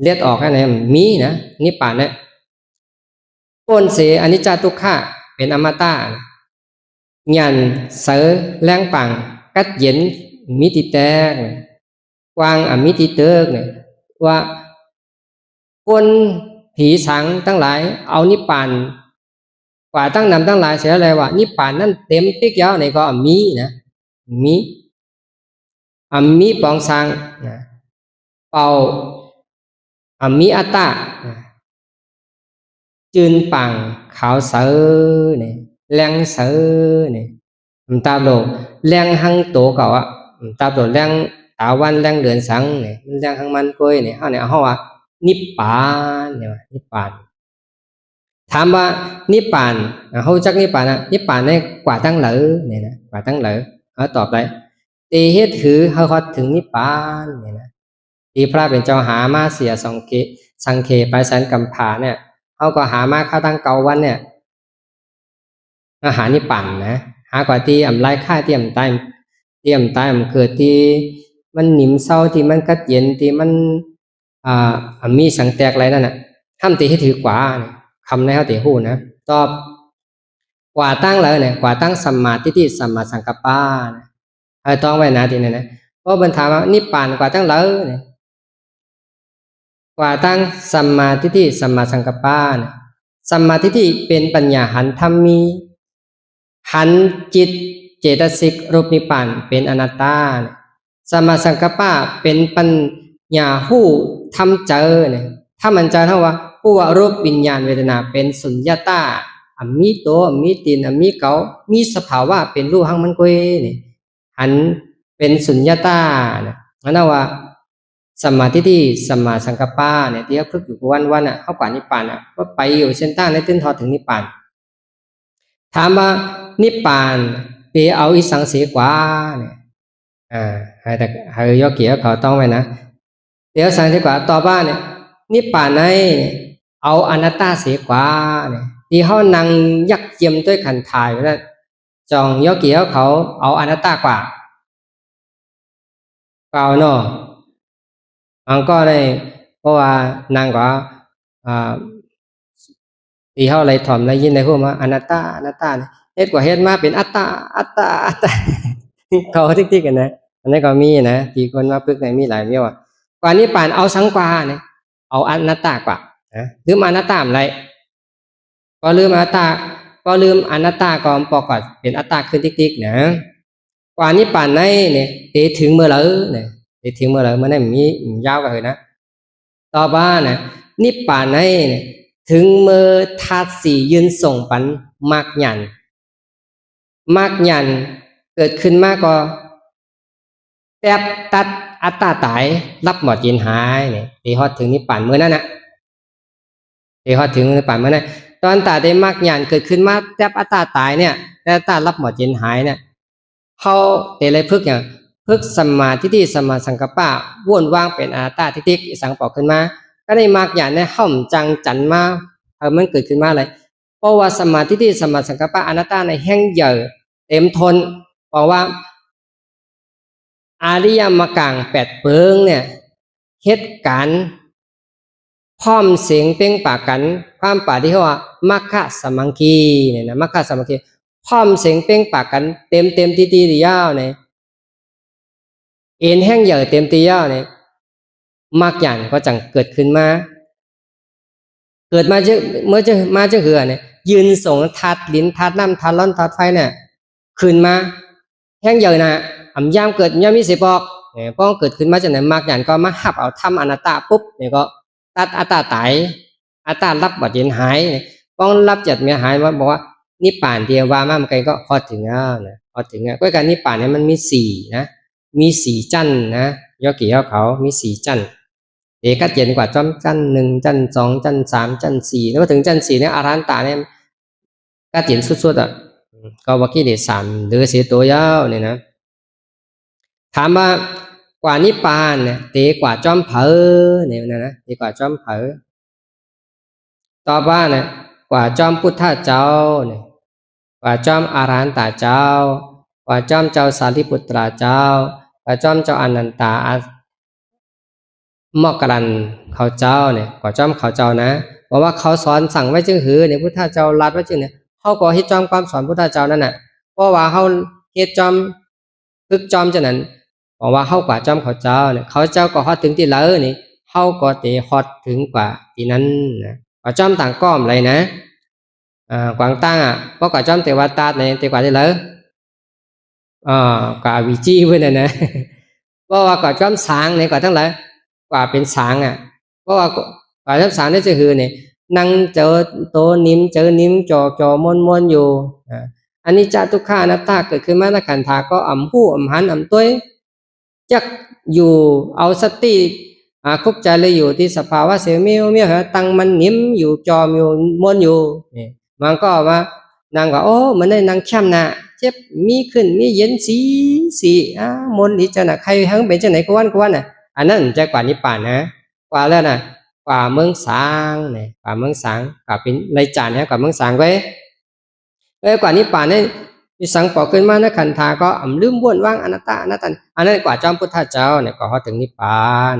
เลียดออกอะไรมีนะนิพพานเนี่ยพ้นเสียอนิจจทุกขะเป็นอมตะยันเสือแรงปังกัดเย็นมิติแตกกวางมิติเติกเนี่ยว่าคนผีสังทั้งหลายเอานิพพานกว่าตั้งนำทั้งหลายเสียอะไรว่านิพพานนั่นเต็มปิ๊กยาวในก็มีนะมีปองสังเป่ามีอัตตาจืนปังขาวเสือเนี่ยแรงเสือเนี่ยตาโดแรงหังโตเก่าตาโดแรงตาวันแรงเดือนสังเนี่ยแรงหังมันกล้วยเนี่ยเขาว่านิพพานเนี่ยนิพพานถามว่านิพพานเขาจักนิพพานนิพพานเนี่ยกว่าตั้งเหลือเนี่ยนะกว่าตั้งเหลือเขาตอบไปตีเหตุคือเขาถึงนิพพานเนี่ยนะที่พระเป็นเจ้าหามาเสียสังเคไปแสนกำผาเนี่ยเขาก็หามาเข้าตั้งเกาวันเนี่ยอาหารนิพพานนะหากว่าที่ไล่ค่าเตรียมตายเกิดที่มันหนิมเศร้าที่มันกัดเย็นที่มันมีสังแตกอะไรนั่นน่ะห้ามตีให้ถือกว่าคำในเขาตีหูนะตอบกว่าตั้งเลยเนี่ยกว่าตั้งสัมมาทิฏฐิสัมมาสังกัปปะให้ต้องไว้นะทีนี้นะเพราะบรรทาว่านิพพานกว่าตั้งเลยเนี่ยกว่าตั้งสัมมาทิฏฐิสัมมาสังกัปปะสัมมาทิฏฐิเป็นปัญญาหันธรรมมีหันจิตเจตสิกรูปนิพพานเป็นอนัตตาสัมมาสังกัปปะเป็นปัญญาหู้ทำเจอเนี่ยถ้ามันจะเท่าว่าผู้ว่ารูปวิญญาณเวทนาเป็นสุญญตามีโตมีตีนมีเกามีสภาวะเป็นรูปหังมันกวยเนี่ยหันเป็นสุญญตาเนี่ยนั่นว่าสัมมาทิฏฐิสัมมาสังกัปปะเนี่ยที่เขาพึกอยู่วันเข้ากว่านิพพานก็ไปอยู่เส้นใต้ในตื้นทอถึงนิพพานถามว่านิพพานไปเอาอีสังเสียกว่าเนี่ยให้ยกเกี่ยวเขาต้องไว้นะเดี๋ยวสังเสียกว่าต่อบ้านเนี่ยนิพพานในเอาอนัตตาเสียกว่าเนี่ยที่เขานั่งยักเยี่ยมด้วยขันถ่ายนั่นจองยกเกี่ยวเขาเอาอนัตตากว่าเปล่าเนาะ มันก็ได้เพราะว่านางก็อ่าที่เขาเลยถ่อมเลยยินในหัวมาอนัตตาอนัตตาเนี่ยเฮ็ดกว่าเฮ็ดมาเป็นอัตตาอัตตาอัตตาเขาทิกๆกันนะอันนี้ก็มีนะที่คนมาพึกในมีหลายเมียวกว่านี้ป่านเอาสังกวาเนี่ยเอาอนัตตากว่านะลืมอนัตตาอะไรก็ลืมอนัตตาก็ลืมอนัตตาก็ปอกอดเป็นอัตตาขึ้นทิกๆนะกว่านี้ป่านในเนี่ยเตถึงเมื่อไหร่เนี่ยเตถึงเมื่อไหร่เมื่อไหร่มียาวกันเลยนะต่อบ้านนะนิพพานในเนี่ยถึงเมื่อธาตุสี่ยืนส่งปันมากหยันมากหยันเกิดขึ้นมากก็แทบตัดอัตตาตายรับหมดยินหายเนี่ยตีฮอดถึงนิพพานเมื่อนั้นนะตีฮอดถึงนิพพานเมื่อนั้นตอนตาได้มากหยันเกิดขึ้นมาแทบอัตตาตายเนี่ยแต่อัตตารับหมดยินหายเนี่ยเขาเตะเลยพึกอย่างพึกสัมมาทิฏฐิสัมมาสังกัปปะวนว่างเป็นอนัตตาทิฏฐิสังปอกขึ้นมาก็ได้มากหยันเนี่ยห่อมจังจันมามันเกิดขึ้นมาเลยเพราะว่าสัมมาทิฏฐิสัมมาสังกัปปะอนัตตาในแห้งเยอะเต็มทนเพราะว่าอาริยมรรคกลางแปดเปิงเนี่ยเหตุการณ์พร้อมเสียงเป้งปากกันความป่าที่เขาว่ามัคคะสมังคีเนี่ยนะมัคคะสมังคีพร้อมเสียงเป้งปากกันเต็มตีตียาวเนี่ยเอ็นแห้งเยอะเต็มตียาวเนี่ยมรรคหยันก็จังเกิดขึ้นมาเกิดมาจะเมื่อจะมาจะเหือเนี่ยยืนส่งทัดลิ้นทัดน้ำทัดร้อนทัดไฟเนี่ยขึ้นมาแห้งเยอะนะอ่ำยามเกิดยามมีสิบอกเนี่ยพอเกิดขึ้นมาจากไหนมรรคหยันก็มาหับเอาทำอนัตตาปุ๊บเนี่ยก็ตัดอัตตาตายอัตตารับบัดเย็นหายเนี่ยป้องรับจัดเมียหายว่าบอกว่านิพพานเดียวว่ามามันไกลก็พอถึงแล้วนะพอถึงแล้วก็การนิพพานเนี่ยมันมีสี่นะมีสี่จั่นนะยอกี่ยอเขามีสี่จั่นเอกเจนกว่าจอมจั่นหนึ่งจั่นสองจั่นสามจั่นสี่แล้วถึงจั่นสี่เนี่ยอรหันตาเนี่ยก็เจนสุดๆอ่ะก็ว่ากี่เดชสามหรือเสียตัวยาวเนี่ยนะถามว่ากว่านิพพานเนี่ยเตกว่าจอมเผอเนี่ยนะเตกว่าจอมเผอต่อบ้านเนี่ยกว่าจอมพุทธเจ้าเนี่ยกว่าจอมอรหันตาเจ้ากว่าจอมเจ้าสารีปุตตราเจ้ากว่าจอมเจ้าอนันตามอกกรันเขาเจ้าเนี่ยกว่าจอมเขาเจ้านะบอกว่าเขาสอนสั่งไว้จึงหือเนี่ยพุทธเจ้ารัดไว้จึงเนี่ยเขาก็เฮ็ดจอมความสอนพุทธเจ้านั่นน่ะเพราะว่าเขาเฮ็ดจอมพึกจอมฉะนั้นบอกว่าเขากว่าจอมเขาเจ้าเนี่ยเขาเจ้าก็ฮอดถึงที่เลอนี่เขาก็เตฮอดถึงกว่าที่นั้นนะกว่าจอมต่างก้อมเลยนะกวางตั้งอ่ะเพราะกว่าจอมเทวตาเนี่ยเทกว่าที่เลอกว่าวิจีเพื่อนนะเพราะว่ากว่าจอมสางเนี่ยกว่าทั้งหลายกว่าเป็นสางอ่ะเพราะว่ากว่าจอมสางนี่จะคือเนี่ยนั่งเจอโตนิ้มเจอนิ้มจอม้วนอยู่อันนี้จตุกขานัตตาเกิดขึ้นมาในขันธาก็อ่ำหู้อ่ำหันอ่ำต้วยจักอยู่เอาสติคุกใจเลยอยู่ที่สภาวะเสียเมียวฮะตั้งมันนิ้มอยู่จอมอยู่ม้วนอยู่นี่มันก็ว่านางก็โอ้มันได้นางเข้มนะเจ็บมีขึ้นมีเย็นสีมนอีจะน่ะใครทั้งเป็นจะไหนกวนน่ะอันนั้นจะกว่านิพพานนะกว่าแล้วน่ะกว่าเมืองสางเนี่ยกว่าเมืองสางกว่าเป็นในจานเนี่ยกว่าเมืองสางไว้กว่านิพพานเนี่ยมีสังปอกขึ้นมาในขันธาก็ลืมบ้วนว่างอนัตตาอันนั้นกว่าจอมพุทธเจ้าเนี่ยก็เขาถึงนิพพาน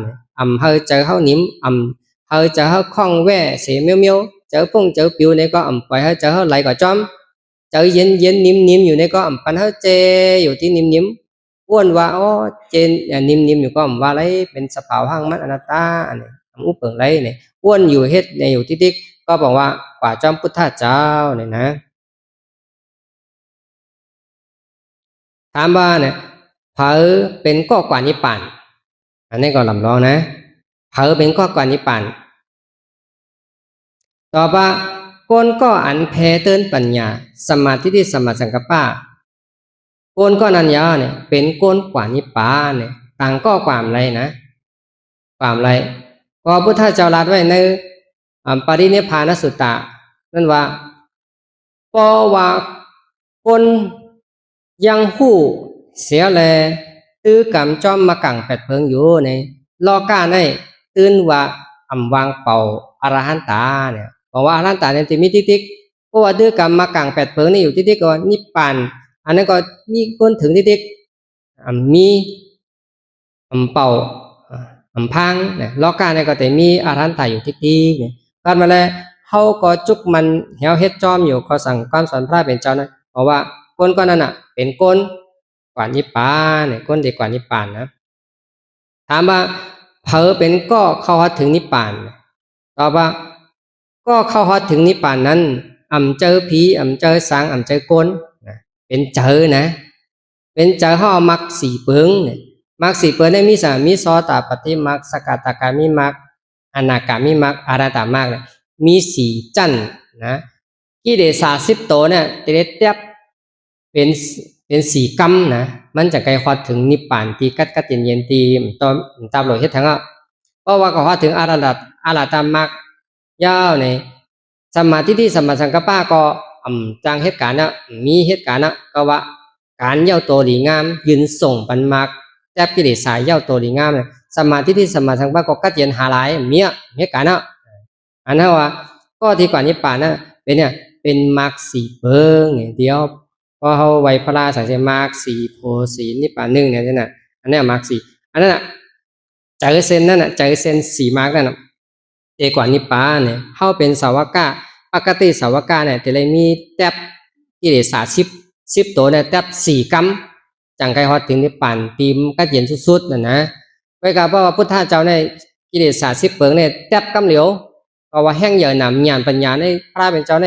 เฮอเจอเขานิ่มเฮอเจอเขาคล่องแว่เสียเมียวเจอพุ่งเจอปิวเนี่ยก็ปล่อยให้เจอเขาไหลกว่าจอมเจอเย็นนิ่มอยู่เนี่ยก็ปันเขาเจอยู่ที่นิ่มอ้วนว่าอ๋อเจนนิ่มอยู่ก็ว่าอะไรเป็นสภาวะห้างมันอนัตตาเนี่ยอุปเปิงไรเนี่ยอ้วนอยู่เฮ็ดเนี่ยอยู่ที่ก็บอกว่ากว่าจอมพุทธเจ้าเนี่ยนะถามว่าเนี่ยเผอเป็นก็กว่านิพพานอันนี้ก็ลำลองนะเผอเป็นก็กว่านิพพานต่อว่าก้นก็อันแพ้เตือนปัญญาสมาธิที่สมาสังกัปปะก้นก็นัญญาเนี่ยเป็นก้นกว่านิพพานเนี่ยต่างก็ความไรนะความไรพอพุทธเจ้ารัดไว้ในปรินิพพานสุตตะนั่นว่าเพราะว่าคนยังหู้เสียแลตื้อกำจอมมากังแปดเพิงอยู่ในลอก้าในตื่นว่าวางเป่าอรหันตาเนี่ยบอกว่าอรหันตาเนี่ยที่มีติ๊กเพราะว่าตื้อกำมากังแปดเพิงนี่อยู่ติ๊กก็นิพพานอันนั้นก็มีคนถึงติ๊กมีเป่า พังเนี่ยโลกาเนี่ยก็แต่มีอารันตาอยู่ที่ดีเนี่ยการมาแล้วเขาก็จุกมันเหี่ยวเฮ็ดจอมอยู่ก็สั่งความสอนพระเป็นเจ้านะเพราะว่าก้นก็นั่นน่ะเป็นก้นกว่านิพพานเนี่ยก้นดีกว่านิพพานนะถามว่าเผลอเป็นก็เข้าฮอดถึงนิพพานตอบว่าก็เข้าฮอดถึงนิพพานนั้นเจอผีเจอสางเจอก้นนะเป็นเจอนะเป็นเจอเขาเอามักสี่เปิงเนี่ยมักสี่เปิงได้มีสามมีซอตาปฏิมักสกัตตากามิมักอนาคามิมักอาราตามักเนี่ยมีสี่จันนะกิเลส30ตัวเนี่ยจะได้เทียบเป็นสี่กรรมนะมันจะไกลฮอดถึงนิพพานที่กัดเย็นๆที่ตอนตามโลกเฮ็ดทั้งอ่ะเพราะว่าก็ฮอดถึงอาราตามักยาวในสมาธิที่สมมาสังกัปปะก็จังเหตุการณ์นะมีเหตุการณ์นะก็ว่าการเย้าโตหลีงามยืนส่งปันมักแทบกิเลสายเย้าโตหลีงามเนี่ยสมาธิที่สมมาสังกัปปะก็กัดเย็นหาหลายเมียเหตุการณ์นะอันนั้นว่าก็ที่กว่านิพพานนะเป็นเนี่ยเป็นมักสี่เบิงเนี่ยเดียวพอเขาไวพระราสังเสมักสี่โพสีนิพพานหนึ่งเนี่ยนั่นน่ะอันนี้มักสี่อันนั้นน่ะใจเส้นนั่นน่ะใจเส้นสี่มักนั่นน่ะเอกว่านิพพานเนี่ยเขาเป็นสาวกะปกติสาวกะเนี่ยจะเลยมีแทบกิเลสสิบตัวเนี่ยแทบสี่กรรมจังไกฮอดถึงนิพพานปีมก็เย็นสุดๆน่ะนะไว้กับเพราะว่าพุทธเจ้าในกิเลส10เปิงเนี่ยแทบกำเหลียวเพราะว่าแห้งเหยื่อหนำญาณปัญญาในพระเป็นเจ้าใน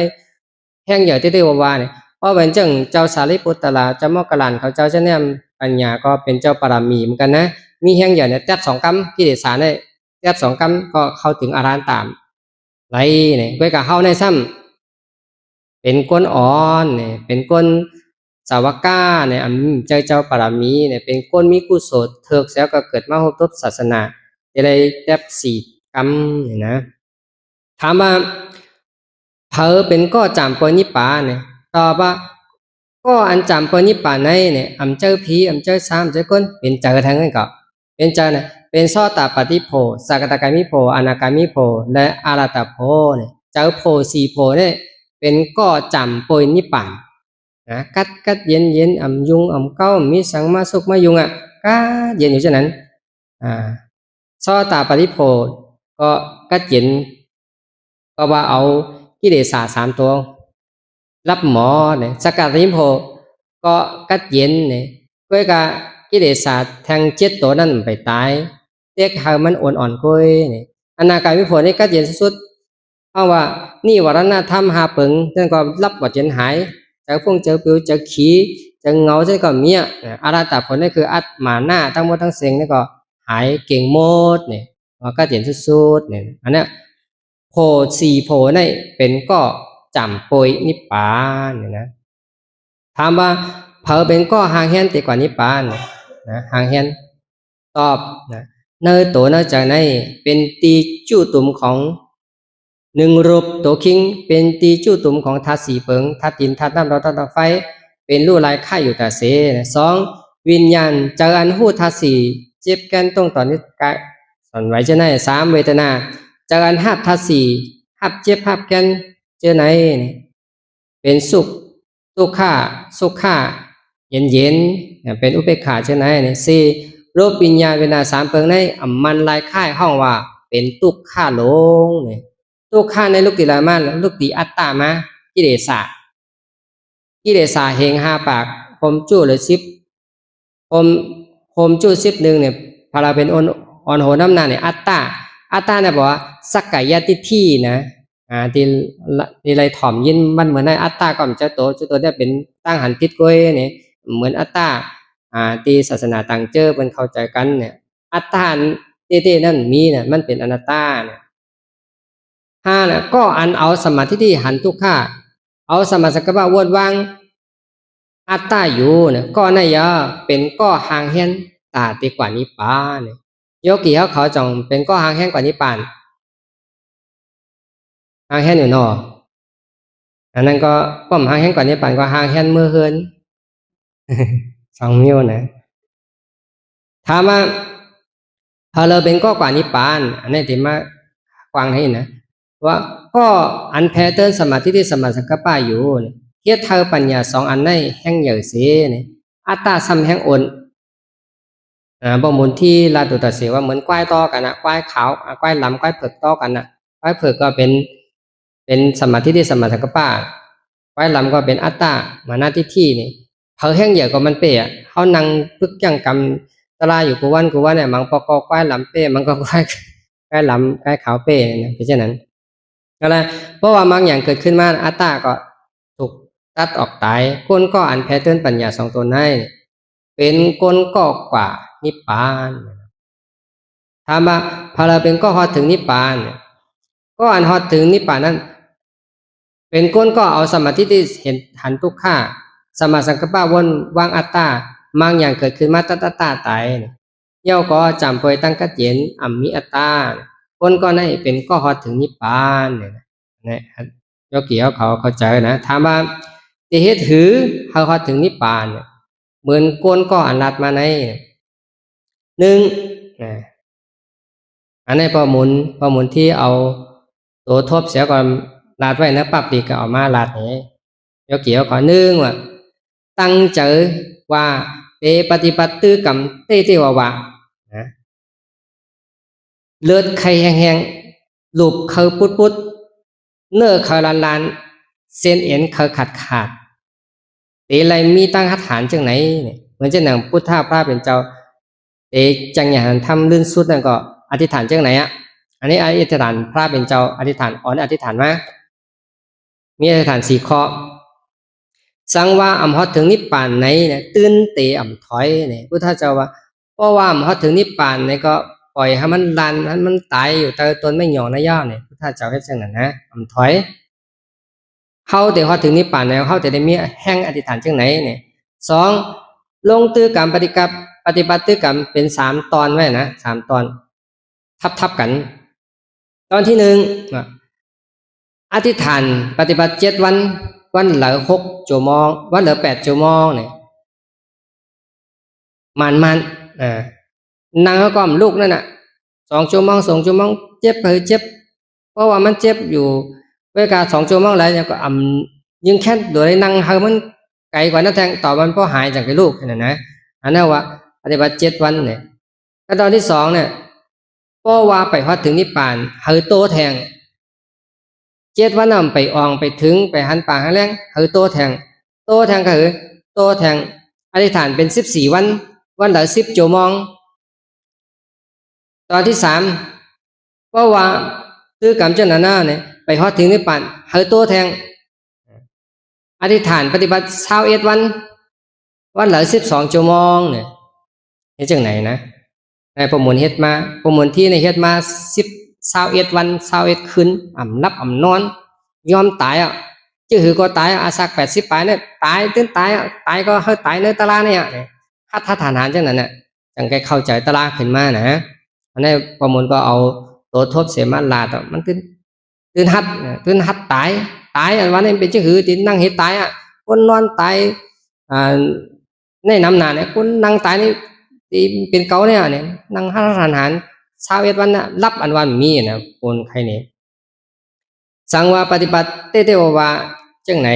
แห้งเหยื่อที่ได้ว่าเนี่ยเพราะเป็นเจ้าเจ้าสารีปุตตะเจ้ามอกกะลันเขาเจ้าเนี่ยปัญญาก็เป็นเจ้าปรามีเหมือนกันนะมีแห้งเหยื่อเนี่ยแทบ2กรรมกิเลสเนี่ยแทบ2กรรมก็เข้าถึงอรหันต์ตามไรเนี่ยไว้กับเฮาในซ้ำเป็นก้นอ่อนเนี่ยเป็นก้นสาวกาเนี่ยเจ้าปรามีเนี่ยเป็นก้นมีกุศลเถิกแล้วก็เกิดมาพบทบศาสนาจะได้แทบ4กรรมเนี่ยนะถามว่าเผลอเป็นก็จำปนิปาเนี่ยตอบว่าก็อันจำปนิปาในเนี่ยเจอผีเจอซ้ำเจอก้นเป็นเจอทั้งนั้นก็เป็นเจอเนี่ยเป็นซอตาปฏิโพสกตากามิโพอนาคามิโพและอาราตาโพเนี่ยเจอโพ4โพเนี่ยเป็นก็จำปนิปานนะกัดเย็นยุงเก้ามีสังมาสุกมายุงอ่ะก็เย็นอยู่เช่นนั้นซอตาปฏิโพก็กัดเย็นก็ว่าเอากิเลส3ตัวรับหมอเนี่ยสกัดนิโพก็กัดเย็นเนี่ยก้อยกะกิเลสแทง7ตัวนั้นไปตายเด็กหามันอ่อนก้อยเนี่ยอนาคามิโพนี่กัดเย็นสุดเพราะว่านี่วรณธรรมหาเปิงนั่นก็รับว่าเจนหายเจอพงเจอปิวเจอขี้เจอเงาเจอก็เมียอาราตาผลนี่คืออัดหมาหน้าทั้งหมดทั้งเสียงนี่ก็หายเก่งหมดเนี่ยว่ากัดเย็นสุดเนี่ยอันนี้โพ4โพนี่เป็นก็จำปอยนิพพานเนี่ยนะถามว่าเผอเป็นก็ห่างเฮียนตีกว่านิพพานนะห่างเฮียนตอบนะเนื้อตัวเนื้อใจในเป็นตีจู้ตุ่มของ1รูปตัวคิงเป็นตีจู้ตุ่มของธาตุ4เปิงธาตุดินธาตุน้ำเราธาตุไฟเป็นรูลายค่ายอยู่แต่เสนะ2วิญญาณเจออันหู้ธาตุ4เจ็บกันตรงตอนนี้กายสอนไว้จะไหน3เวทนาเจออันหับธาตุ4หับเจ็บหับกันเจอไหนเป็นสุขทุกข์สุขเย็นเป็นอุเบกขาเช่นไหนเนี่ยรูปวิญญาณเวทนา3เปิงในมันลายค่ายห้องว่าเป็นทุกข์ลงเนี่ยทุกข์ในลูกติลามันลูกติอัตตามากิเลสเฮง5ปากผมจู้เลยผมจู้10เนี่ยพาราเป็นอ่อนโหน้ำหน้าเนี่ยอัตตาเนี่ยบอกว่าสักกายทิฏฐินะที่ไรถ่อมยินมันเหมือนในอัตตาก็มันจะโตเนี่ยเป็นตั้งหันพิษก้อยเนี่ยเหมือนอัตตาที่ศาสนาต่างเจอเป็นเข้าใจกันเนี่ยอัตตาที่นั่นมีเนี่ยมันเป็นอนัตตาเนี่ย5เนี่ยก็อันเอาสมาธิที่หันทุกข์เอาสมาสังกัปปะวนวางอัตตาอยู่เนี่ยก็นั่นยะเป็นก็ห่างเฮียนตาตีกว่านิพพานเนี่ยโยกีเขาจงเป็นก็ห่างเฮียนกว่านิพพานห่างเฮียนอยู่เนาะอันนั้นก็ป้อมห่างเฮียนกว่านิพพานก็ห่างเฮียนมือเฮิน2 นิ้วนะถามว่าพอเราเป็นก็กว่านิพพานอันนี้ที่มากวางให้นะว่าก็อันแพเทิร์นสมาธิที่สมาสังกัปปะอยู่เนี่ยเทียบเท่าปัญญา2อันในแห่งเหยื่อเสียเนี่ยอัตตาซ้ำแห่งอ่อน ประมูลที่ลาตุตเสว่าเหมือนควายต่อกันนะควายขาวควายลำควายเผือกต่อกันนะควายเผือกก็เป็นสมาธิที่สมาสังกปะควายลำก็เป็นอัตตามานาทิฏฐินี่เขาแห้งเหยียก็มันเปะเขานั่งพึกจังกำตลาอยู่กูวันเนี่ยมันปอกควายลำเปะมันก็ควายลำควายขาวเปะเนี่ยเป็นเช่นนั้นก็เลยเพราะว่าบางอย่างเกิดขึ้นมาอัตตาก็ถูกตัดออกตายคนก็อันแพ้เตือนปัญญาสองตนให้เป็นคนก็กว่านิพพานถามว่าพอเราเป็นก็ฮอดถึงนิพพานก็อันฮอดถึงนิพพานนั้นเป็นคนก็เอาสมาธิที่เห็นหันทุกข้าสมาสังกัปปะวนวางอัตตาบางอย่างเกิดขึ้นมาตาตายเย่าก็จำเปยตั้งกัดเย็นอัมมิอัตตาคนก็นั่นเป็นก็ฮอดถึงนิพพานเนี่ยโยกีเขาเข้าใจนะถามว่าที่เหตุถือเขาฮอดถึงนิพพานเหมือนก้นก็อันรัดมาในหนึ่งอันนี้ประมูลที่เอาตัวทบเสียก่อนลาดไว้นะปับดีก็เอามาลาดนี้ยกเกี่ยวขอหนึ่งว่าตั้งใจว่าเตปฏิปัติกรรมเตวะนะเลือดไข่แห้งๆหลุบเขาปุดเนื้อเขาลานเส้นเอ็นเขาขาดเตไรมีตั้งหัตถานจังไหนเนี่ยเหมือนเช่นหนังพุทธะพระเป็นเจ้าเตจังอย่างทำลื่นสุดนั่นก็อธิษฐานจังไหนอันนี้อธิษฐานพระเป็นเจ้าอธิษฐานอ่อนอธิษฐานมามีอธิษฐาน4 ข้อสังว่าอำฮอดถึงนิพพานไหนเนี่ยตื่นเตะอ่ำถอยเนี่ยพุทธเจ้าว่าเพราะว่าอำฮอดถึงนิพพานเนี่ยก็ปล่อยให้มันลันให้มันตายอยู่แต่ตนไม่หย่อนนะย่อเนี่ยพุทธเจ้าให้เช่นนั้นนะอ่ำถอยเขาแต่ฮอดถึงนิพพานแล้วเขาแต่ได้มีแห่งอธิษฐานจังไหนเนี่ย2ลงตื้อกรรมปฏิบัติกรรมเป็น3 ตอนไว้นะ3 ตอนทับกันตอนที่1อธิษฐานปฏิบัติ7 วันเหลือ6 ชั่วโมงวันเหลือ8 ชั่วโมงเนี่ยมันนั่งก็ลูกนั่นน่ะ2 ชั่วโมงเจ็บเจ็บเพราะว่ามันเจ็บอยู่เวลา2 ชั่วโมงแล้วเนี่ยก็ยิงแค่โดยนั่งให้มันไกลกว่านั้นแทงต่อมันพอหายจากไอ้ลูกนั่นนะอันนั้นว่าปฏิบัติ7 วันเนี่ยขั้นตอนที่2เนี่ยเพราะว่าไปฮอดถึงนิพพานเฮอโตแทง7 วันไปอองไปถึงไปหันป่าหันแรงเฮอโตแทงก็คือโตแทงอธิษฐานเป็น14 วันละ10 ชั่วโมงตอนที่3เพราะว่าตื้อกรรมเจ้าหน้าเนี่ยไปฮอดถึงนิพพานเฮอโตแทงอธิษฐานปฏิบัติ21 วันละ12 ชั่วโมงเนี่ยเฮ็ดจังไหนนะในประมวลเฮ็ดมาประมวลที่ในเฮ็ดมา21 วัน21 คืนนับนอนยอมตายจื้อก็ตายอาสัก80 ปลายเนี่ยตายตื่นตายก็เฮาตายในตารางเนี่ยถ้าฐานจังนั้นน่ะจังแกเข้าใจตารางขึ้นมานะอันนี้ประมวลก็เอาตัวทบเสมาลาดมันตื่นหัดตายอันวันนี้เป็นจื้อตินั่งเฮ็ดตายคนนอนตายในน้ำหนาเนี่ยคนนั่งตายนี่เป็นเก่าเนี่ยนั่งหัน21 วันน่ะรับอันวันมีนะคนใครเนี่ยสังว่าปฏิบัติเตวะจังไหน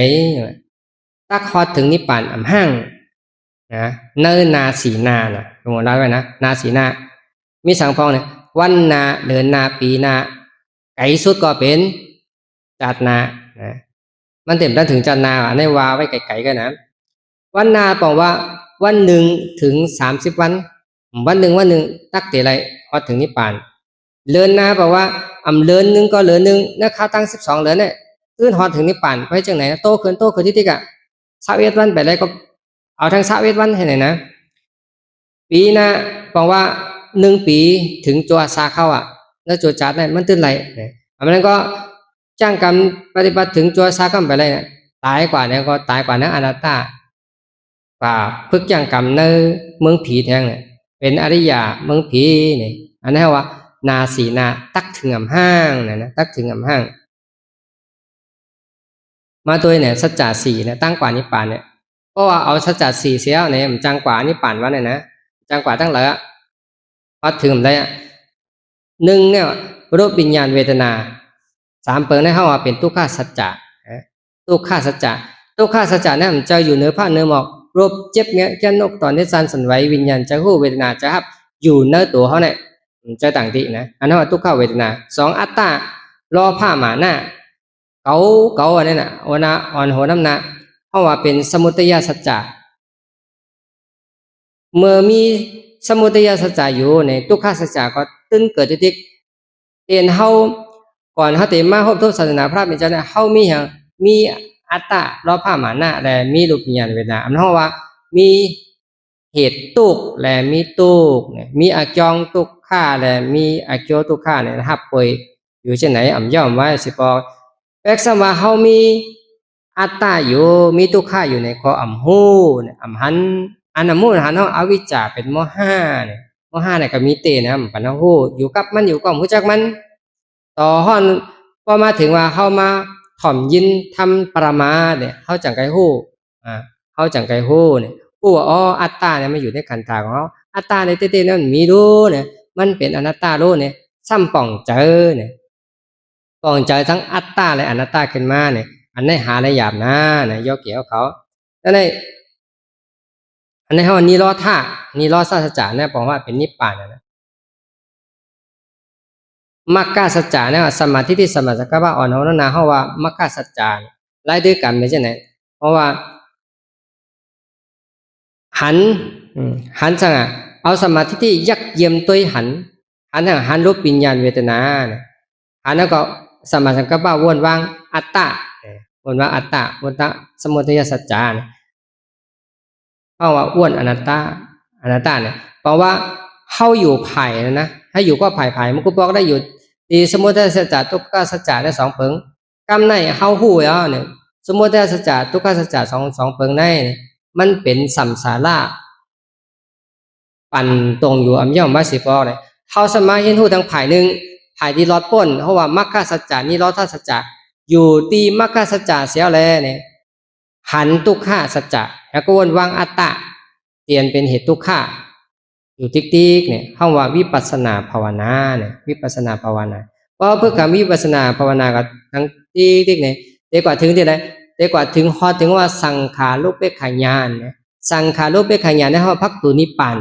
ตักฮอดถึงนิพพานห้างนะเนินนาสีนานะลงมาไว้นะนาสีนามีสังพองเนี่ยวันนาเดือนนาปีนาไกลสุดก็เป็นจัดนานะมันเต็มได้ถึงจัดนาในวาไว้ไกลๆกันนะวันนาบอกว่าวันหนึ่งถึง30 วันหนึ่งตักเตไรฮอดถึงนิพพานเลือนนาบอกว่าเลือนหนึ่งก็เลือนหนึ่งนะครับตั้ง12 เดือนเนี่ยขึ้นฮอดถึงนิพพานไปจังไหนโตขึ้นที่21 วันไปเลยก็เอาทั้ง21 วันให้ไหนนะปีนะบอกว่า1 ปีถึงจัวซาเข้าแล้วจัวจัดเนี่ยมันตื่นไหลอันนั้นก็จ้างกรรมปฏิบัติถึงจัวซาเข้าไปเลยเนี่ยตายกว่าเนี่ยก็ตายกว่านะอนัตตากว่าพึกจ้างกรรมในเมืองผีแทงเนี่ยเป็นอริยะเมืองผีเนี่ยอันนั้นว่านาสีนาตักถึงห้างนะตักถึงห้างมาตัวเนี่ยสัจจะ4เนี่ยตั้งกว่านิพพานเนี่ยเพราะว่าเอาสัจจะ4เสียเนี่ยมันจังกว่านิพพานว่าเนี่ยนะจังกว่าตั้งเลยพอถึงได้1เนี่ยรูปวิญญาณเวทนา3เปิงได้เข้ามาเป็นทุกขสัจจะทุกขสัจจะเนี่ยมันจะอยู่เหนือผ้าเหนือหมอกรูปเจ็บเงี้ยแก่นกตอนนี้สั่นไหววิญญาณจะหู้เวทนาจะครับ อยู่เนื้อตัวเขาเนี่ยจะต่างตินะอันนั้นว่าทุกขเวทนาสองอัตตารอผ้าหมาหน้าเกาอันนี้น่ะวันนะอ่อนหัวน้ำหนักเพราะว่าเป็นสมุทัยสัจจะเมื่อมีสมุทัยสัจจะอยู่ในทุกขสัจจะก็ตึ้งเกิดที่เตียนเฮาก่อนเฮาเตมาพบทุกศาสนาพระเป็นเจ้าเนี่ยเฮามีอย่างมีอัตตารอผ้าหมาหน้าและมีรูปวิญญาณเวทนาอันนั้นว่ามีเหตุตุกและมีตุกเนี่ยมีอาจองตุกข้าและมีอาจโจตุกข้าเนี่ยนะครับป่วยอยู่เช่นไหนอ่ำย่อมไว้สิปอแปลว่าเฮามีอัตตาอยู่มีตุกข้าอยู่ในคออ่ำหูเนี่ยอ่ำหันอันนั้นมูลหันเฮาอวิชชาเป็นโมหะเนี่ยโมหะเนี่ยก็มีเตนะปัญญาหูอยู่กับมันอยู่กับรู้จักมันต่อฮ้อนพอมาถึงว่าเฮามาถ่อมยินทำปรมาเนี่ยเฮาจังไกฮู้เฮาจังไกฮู้เนี่ยผู้ว่าอ๋ออัตตาเนี่ยมันอยู่ในขันธ์ตาของเฮาอัตตาในเต้ๆนั้นมีรู้เนี่ยมันเป็นอนัตตารู้เนี่ยซ้ำป่องเจอเนี่ยป่องเจอทั้งอัตตาและอนัตตาขึ้นมาเนี่ยอันนี้หาได้หยาบนะเนี่ยย่อเกี่ยวเขาแล้วในอันนี้เฮานิโรธานิโรธสัจจะเนี่ยบอกว่าเป็นนิพพานนะมรรคสัจจะเนี่ยสมาธิที่สมาสังกัปปะอ่อนโหนนาเฮาว่ามรรคสัจจะหลายด้วยกันไม่ใช่ไหนเพราะว่าหันจังเอาสมาธิที่ยักเยี่ยมตัวหันรูปวิญญาณเวทนาเนี่ยหันแล้วก็สมาสังกัปปะวนวางอัตตาวนวางอัตตาวนตะสมุทัยสัจจะเพราะว่าอ้วนอนัตตาเนี่ยเพราะว่าเฮาอยู่ไผ่นะให้อยู่ก็ไผ่มันก็บอกได้อยู่ดีสมุทัยสัจจะทุกขสัจจะได้สองเพิงกำในเฮาฮู้แล้วเนี่ยสมุทัยสัจจะทุกขสัจจะสองเพิงในมันเป็นสัมสาระปั่นตรงอยู่อำย่อมว่าสิปอเลยเฮาสมาเห็นฮู้ทั้งไผ่หนึ่งไผ่ที่รอดป้นเพราะว่ามรรคสัจจะนิโรธสัจจะอยู่ที่มรรคสัจจะเสียแล้วเนี่ยหันทุกขสัจจะแล้วก็วนวางอัตตาเตียนเป็นเหตุทุกขะอยู่ติ๊กๆเนี่ยเฮาว่าวิปัสสนาภาวนาเนี่ยวิปัสสนาภาวนาเพราะเพื่อการวิปัสสนาภาวนากับทั้งติ๊กๆเนี่ยเด็กกว่าถึงที่ไหนเด็กกว่าถึงฮอดถึงว่าสังขารุปเปกขญาณเนี่ยสังขารุปเปกขญาณเนี่ยเฮาพักตุนิพพาน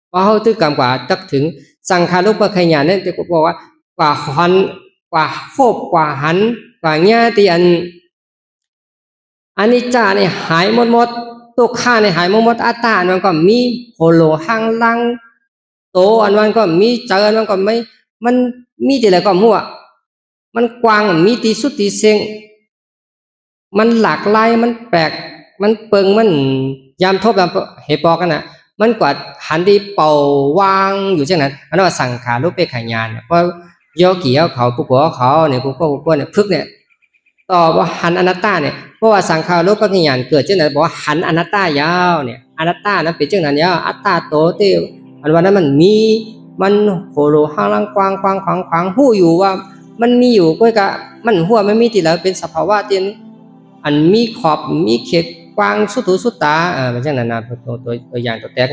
เพราะเฮาถึงกำกว่าจักถึงสังขารุปเปกขญาณเนี่ยเด็กบอกว่ากว่าหันกว่าโฟบกว่าหันกว่าญาติอันนี้จาเนี่ยหายหมดตุกข้าเนี่ยหายหมดอัตตาอันมันก็มีโหโลหังลังโตอันมันก็มีเจออันมันก็ไม่มันมีแต่อะไรก็มั่วมันกว้างมีตีสุดตีเซ็งมันหลากหลายมันแปลกมันเปิงมันยามทบยามเหตุปอกันนะมันกว่าหันที่เป่าวางอยู่เช่นนั้นอันนั้นว่าสังขารุปเปกขญาณเพราะโยกีเขาผู้ผัวเขาเนี่ยผู้พ่อเนี่ยพึกเนี่ยต่อว่าหันอนัตตาเนี่ยเพราะว่าสังขารุปเปกขญาณเกิดจากไหนบอกว่าหันอนัตตายาวเนี่ยอนัตตานั้นเป็นจากนั้นยาวอัตตาโตเตอันวันนั้นมันโหโลห้างลังกว้างขวางหู้อยู่ว่ามันมีอยู่ก็กะมันหัวไม่มีที่แล้วเป็นสภาวะที่อันมีขอบมีเขตกว้างสุดหูสุดตาเป็นจังนั้นนะตัวอย่างตัวแตก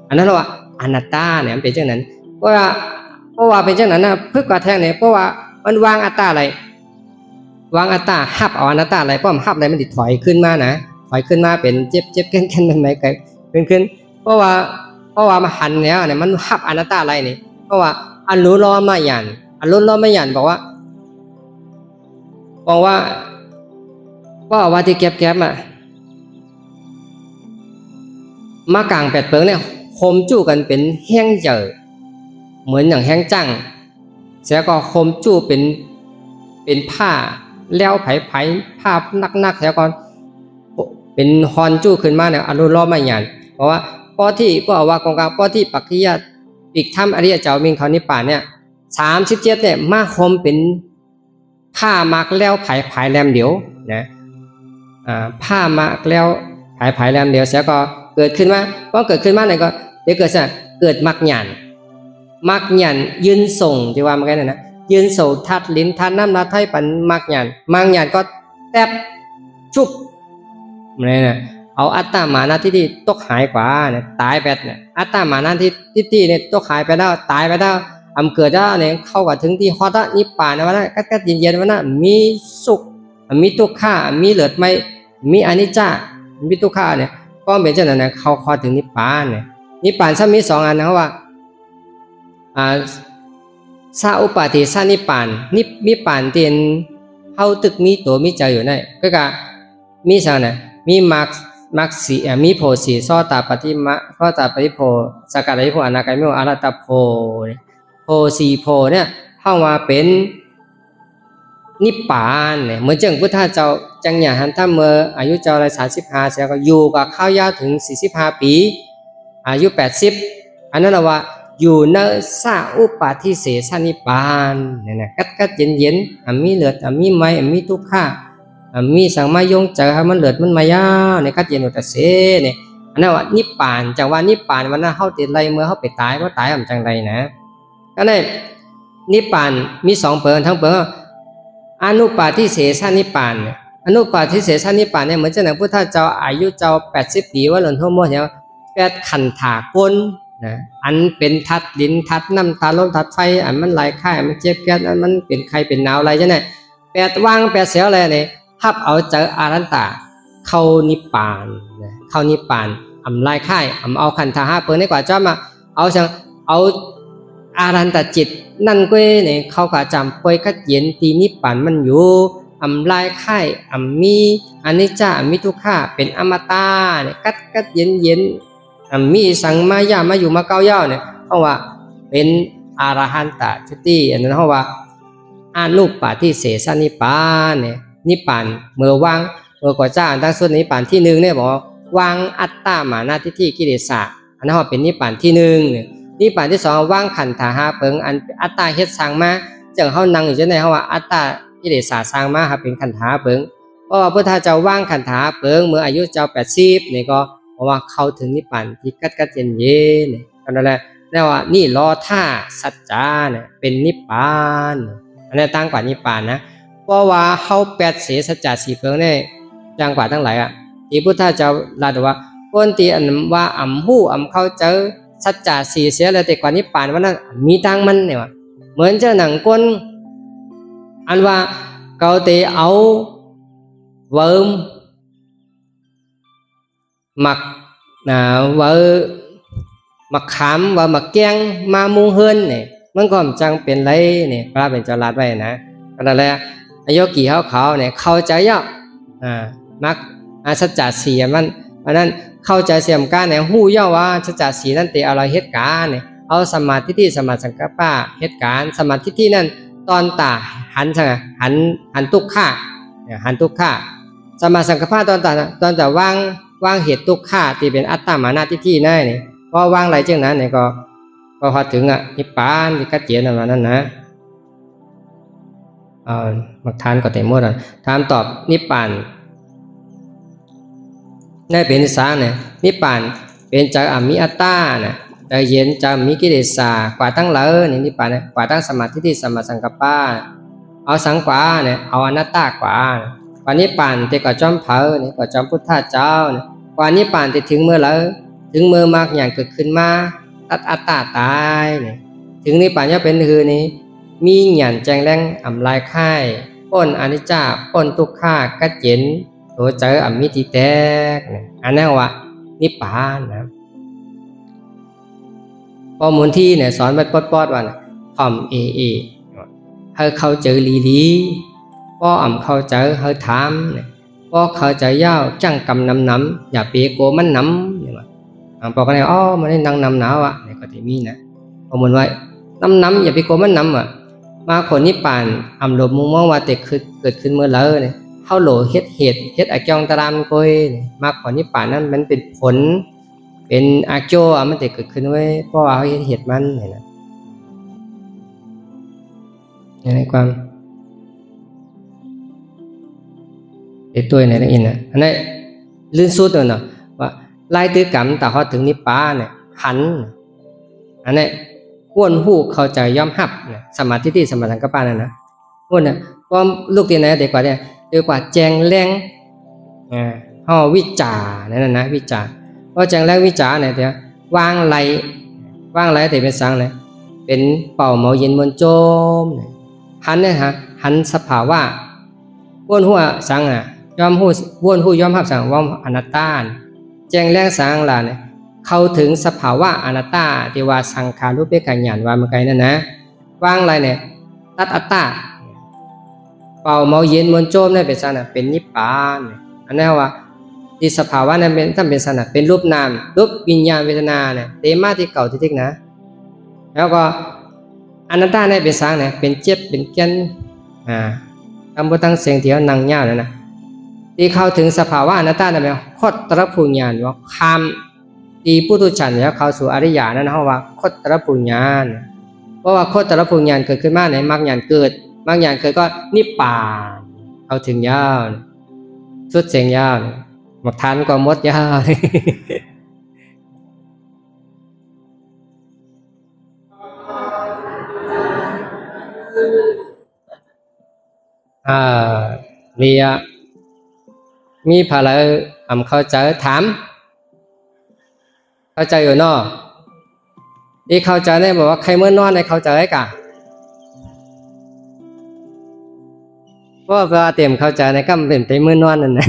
อันนั้นเราว่าอนัตตาเนี่ยมันเป็นจังนั้นเพราะว่าเป็นจังนั้นนะเพื่อกระแทกเนี่ยเพราะว่ามันวางอัตตาอะไรวางอัตตาหับเอาอนัตตาอะไรเพราะมันหับอะไรมันติดถอยขึ้นมานะถอยขึ้นมาเป็นเจ็บกันเป็นไหมขึ้นเพราะว่ามาหันเนี่ยมันหับอนัตตาอะไรนี่เพราะว่าอันรู้ล้อมาหยันบอกว่าที่แก็บมากลางแปดเปิงเนี่ยโคมจู้กันเป็นแห้งเจอเหมือนอย่างแห้งจังเสียก็โคมจู้เป็นผ้าแล้วไผ่ผ้านักเสียก่อนเป็นฮอนจู้ขึ้นมาเนี่ยอนุโลมมาหยันเพราะว่าป้อที่ก็เอาว่ากองกลางป้อที่ปักขิยะปีกถ้ำอริยเจ้ามิงเขานิพพานเนี่ย37เนี่ยมาคมเป็นผ้ามักแล้วไผ่แรมเดียวนะผ้ามักแล้วไผ่แรมเดียวเสียก็เกิดขึ้นมาพอเกิดขึ้นมาเนี่ยก็เดี๋ยวเกิดมักหยันยืนส่งที่ว่ามันกันนะยืนโสทัดลิ้นทัดน้ำลาไทยปันมักหยันก็แทบชุบอะไรนะเอาอัตตามานะที่ตกหายกว่าเนี่ยตายไปเนี่ยอัตตามานะที่เนี่ยตกหายไปแล้วตายไปแล้วเกิดแล้วเนี่ยเข้ากับถึงที่ฮอตนิพพานนะวะนะกัดเย็นๆวะนะมีสุขมีทุกข์มีเหลือไม่มีอนิจจามีทุกข์เนี่ยก็เป็นเช่นนั้นนะเข้าถึงนิพพานเนี่ยนิพพานถ้ามี2อันนะว่า ซาอุปาทิสานิปานนิปานเตียนเฮาตึกมีตัวมีใจอยู่ในก็กะมีสังนะมีมักสีมีโพสีซอตาปฏิมะซอตาปฏิโพสกัดปฏิโพอนาคามิโออารัตตโพโพสีโพเนี่ยเข้ามาเป็นนิพพานเนี่ยเหมือนจังพุทธเจ้าจังอย่างหันถ้าเมื่ออายุเจ้าอะไร35เสียก็อยู่กับข้าวยาวถึง45ปีอายุ80อันนั้นเราว่าอยู่ในซาอุปาทิเสสนิพพานเนี่ยนะกัดเย็นมีเลือดมีไม้มีทุกข์มีสังมายงเจอให้มันเลือดมันมายาในกัดเย็นอุตเสเนี่ยอันนั้นว่านิพพานจังว่านิพพานวันนั้นเฮาติดไรเมื่อเฮาไปตายเพราะตายมันจังไรนะก็ได้นิพพานมี2เปิงทั้งเปิงอนุปาทิเสสนิพพานอนุปาทิเสสนิพพานเนี่ยเหมือนเจ้าหน้าพุทธเจ้าอายุเจ้า80ปีว่าหล่นทั่วหมดเนี่ย8ขันธากลนะอันเป็นทัดดินทัดน้ำตาลมทัดไฟอันมันไหลค่ายมันเจ็บแก๊สอันมันเป็นไข้เป็นหนาวอะไรจังได๋8ว่าง8เสียวอะไรเนี่ยทับเอาเจออารันตาเข้านิพพานนะเข้านิพพานอำลายค่ายเอาขันธ5เปิ้นได้กว่าจ้ามาเอาจังเอาอารันตจิตนั่นก็เนี่ยเขาก็จำป่วยกัดเย็นตีนิพพานมันอยู่อำลายค่ายมีอนิจจามีทุกขาเป็นอมตะเนี่ยกัดเย็นมีสังมายามาอยู่มาเก้าเย้าเนี่ยเพราะว่าเป็นอรหันตสติอันนั้นเพราะว่าอนุปาทิเสสนิพพานเนี่ยนิพพานเมื่อวางเมื่อก่อจ้าตั้งส่วนนิพพานที่1เนี่ยบอกวางอัตตามานาทิฏฐิกิเลสะอันนั้นเป็นนิพพานที่1เนี่ยนิพพานที่2วางขันธ5เปิงอันอัตตาเฮ็ดสร้างมาจังเฮานั่งอยู่จังได๋เฮาว่าอัตตากิเลสะสร้างมาครับเป็นขันธ5เปิงเพราะว่าพุทธเจ้าวางขันธ5เปิงเมื่ออายุเจ้า80นี่ก็เพราะว่าเข้าถึงนิพพานที่กัดเย็นเนี่ยนั่นแหละแล้วว่านี่รอท่าสัจจาเนี่ยเป็นนิพพานอันนี้ตั้งกว่านิพพานนะเพราะว่าเฮา8เสสัจจะ4เปิงเนี่ยจังกว่าทั้งหลายที่พุทธเจ้าตรัสว่าคนที่อันว่าฮู้เข้าเจอสัจจะ4เสียแล้วแต่กว่านิพพานว่านั้นมีทางมันเนี่ยว่าเหมือนเจ้าหนังก้นอันว่าเกาเตเอาเวิมmặc vợ mặc khám và mặc keng ma muôn hơn nàyมันก็จังเป็นไรเนี่ยพระเป็นเจ้าลัดไว้นะก็นั่นแหละอายุกี่เขาเนี่ยเข้าใจยากมักสัจจะ4มันเพราะนั้นเข้าใจเสียมการเนี่ยฮู้ย่อว่าสัจจะ4นั้นเตอะไรเหตุการณ์เนี่ยเอาสมาธิที่สมาสังกัปปะเหตุการณ์สมาธิที่นั่นตอนตาหันหันทุกข้าเนี่ยหันทุกข้าสมาสังกัปปะตอนตาว่างเหตุทุกข้าที่เป็นอัตตามานาทิฏฐินั่นนี่พอว่างอะไรจังนั้นเนี่ยก็พอถึงนิพพานที่กัดเจียนมานั้นนะมักทานก็เต็มหมดถามตอบนิพพานได้เป็นสาเนี่ยนิพพานเป็นใจมีอัตตาเนี่ยใจเย็นใจมีกิเลสกว่าทั้งหลายนี่นิพพานเนี่ยกว่าทั้งสมาธิที่สมาสังกัปปะเอาสังกว่าเนี่ยเอาอนัตตากว่านิพพานที่ก็จอมเผาเนี่ยก็จอมพุทธเจ้าเนี่ยกว่านิพพานที่ถึงเมื่อไรถึงเมื่อมากอย่างเกิดขึ้นมาตัดอัตตาตายเนี่ยถึงนิพพานจะเป็นคือนี้มีหยันแจงแรงลายค่ายป้นอนิจจาป้นทุกข้ากัดเย็นตัวเจอมิติแตกอันนั้นว่านิพพานนะพอมูลที่เนี่ยสอนไปปอดว่าคอมเอให้เขาเจอลีก็เข้าใจให้ถามเนี่ยก็เข้าใจยาวจังกำน้ำอย่าเปียโกมันน้ำเนี่ยพอกันเนี่ยมันได้นั่งน้ำหนาวเนี่ยก็จะมีนะพอมูลไว้น้ำอย่าเปียโกมันน้ำมาคนนิพพานหลบมุมมองว่าแต่เกิดขึ้นเมื่อไรเนี่ยเข้าโหลเฮ็ดอาจองตารามก้อยมาคนนิพพานนั้นมันเป็นผลเป็นอาโจมันแต่เกิดขึ้นไว้เพราะว่าเขาเฮ็ดมันเนี่ยนะในความตัวในนั้นอินนะอันนั้นลื่นสุดเลยเนาะว่าไล่ตื้อกรรมแต่พอถึงนิพพานเนี่ยหันอันนี้วนหู้เข้าใจย่อมหับสมาธิที่สมาสังกัปปะนั่นนะวนเนี่ยก็ลูกที่ไหนเด็กกว่าเนี่ยเด็กกว่าแจงแรงห่อวิจานั่นนะวิจาเพราะแจงแรงวิจาเนี่ยเดี๋ยววางไหลแต่เป็นสังเลยเป็นเป่าเมาเย็นบนโจมหันเนี่ยฮะหันสภาวะวนหัวสังย่อมหู้วนหู้ย่อมหับสังว่าอนัตตาแจงแรงสังล่ะเนี่ย เข้าถึงสภาวะอนัตตาที่ว่าสังขารุปเปกขัญญาณว่าเมื่อไงนั่นนะว่างอะไรเนี่ยตัดอัตตาเป่าเมาเย็นมนโจมนั่นเป็นสนะเป็นนิพพานอันนั้นว่าที่สภาวะนั้นเป็นถ้าเป็นสนะเป็นรูปนามรูปวิญญาณเวทนาเนี่ยเตมาที่เก่าที่ทิ้งนะแล้วก็อนัตตาเนี่ยเป็นสังเนี่ยเป็นเจ็บเป็นแก่นคำพูดตั้งเสียงเดียวนั่งยาวนั่นนะที่เข้าถึงสภาวะอนัตตาเนี่ยเป็นโคตรภูญาณว่าคำที่ปุถุชนเนี่ยเข้าสู่อริยญาณนั่นเขาว่าโคตรภูญาณเพราะว่าโคตรภูญาณเกิดขึ้นมาในมรรคญาณเกิดมรรคญาณเกิดก็นิพพานเข้าถึงยาวสุดเสียงยาวหมดทานก็หมดยาวเรียมีพาราเข้าใจถามเข้าใจอยู่เนาะที่เข้าใจเนี่ยบอกว่าใครเมื่อนอนในเข้าใจกะเพราะว่าเต็มเข้าใจในก็เป็นเต็มเมื่อนอนนั่นไง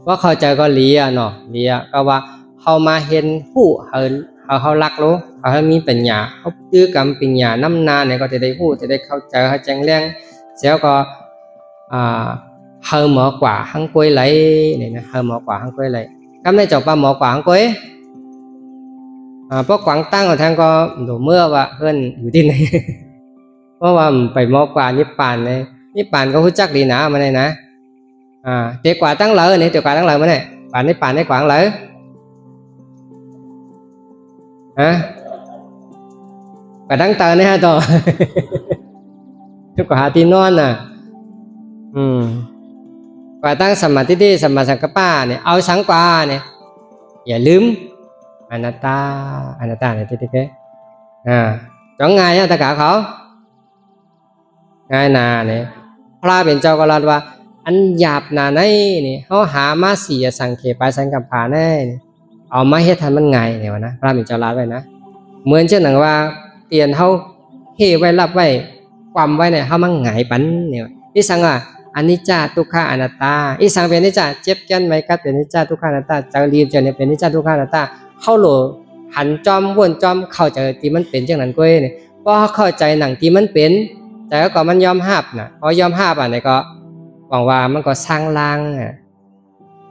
ว่าเข้าใจก็เลียเนาะเลียก็ว่าเขามาเห็นผู้เขารักรู้เขามีปัญญาเขาตื้อกรรมปัญญาน้ำนาเนี่ยก็จะได้ผู้จะได้เข้าใจเขาแจ้งแรงเสียก็hơi mở quả hăng quay lại này nè hơi mở quả hăng quay lại cắm đây chọc ba mở quả hăng quay bó quảng tăng ở thang có đổ mưa và hơnอยู่ที่ไหน เพราะว่าไปมอquảนิพพานเลยนิพพานก็รู้จักดีนะมาเนี่ยนะเตี๋ยกว่าตั้งเลยเนี่ยเตี๋ยกว่าตั้งเลยมาเนี่ยป่านนิพพานได้กว่างเลยกว่าตั้งเตอเนี่ยฮะต่อ กว่าหาที่นอนน่ะกว่าตั้งสมาธิที่สมาสังกัปปะเนี่ยเอาสังกว่าเนี่ยอย่าลืมอนัตตาเนี่ยที่แค่จ้องไงนะตะกาเขาไงนาเนี่ยพระเป็นเจ้าก็รัดว่าอันหยาบนาในนี่เขาหามาเสียสังเขปสังกัปปะแน่เอามาเฮ็ดทันมันไงเนี่ยวะนะพระเป็นเจ้ารัดไว้นะเหมือนเช่นหนังว่าเตียนเขาเฮไว้รับไว้ความไว้เนี่ยเขามันไงปันเนี่ยที่สังว่าอนิจจทุกขังอนัตตาอีสังเป็นอนิจจเจ็บแก่นไม่กัดเป็นอนิจจทุกขังอนัตตาจังรีบเจเนี่ยเป็นอนิจจทุกขังอนัตตาเข้าโหลหันจอมวนจอมเข้าใจที่มันเป็นจังนั้นก็เนี่ยเพราะเข้าใจหนังที่มันเป็นแต่ก็มันยอมหับนะพอยอมหับเนี่ยก็หวังว่ามันก็สร้างล่าง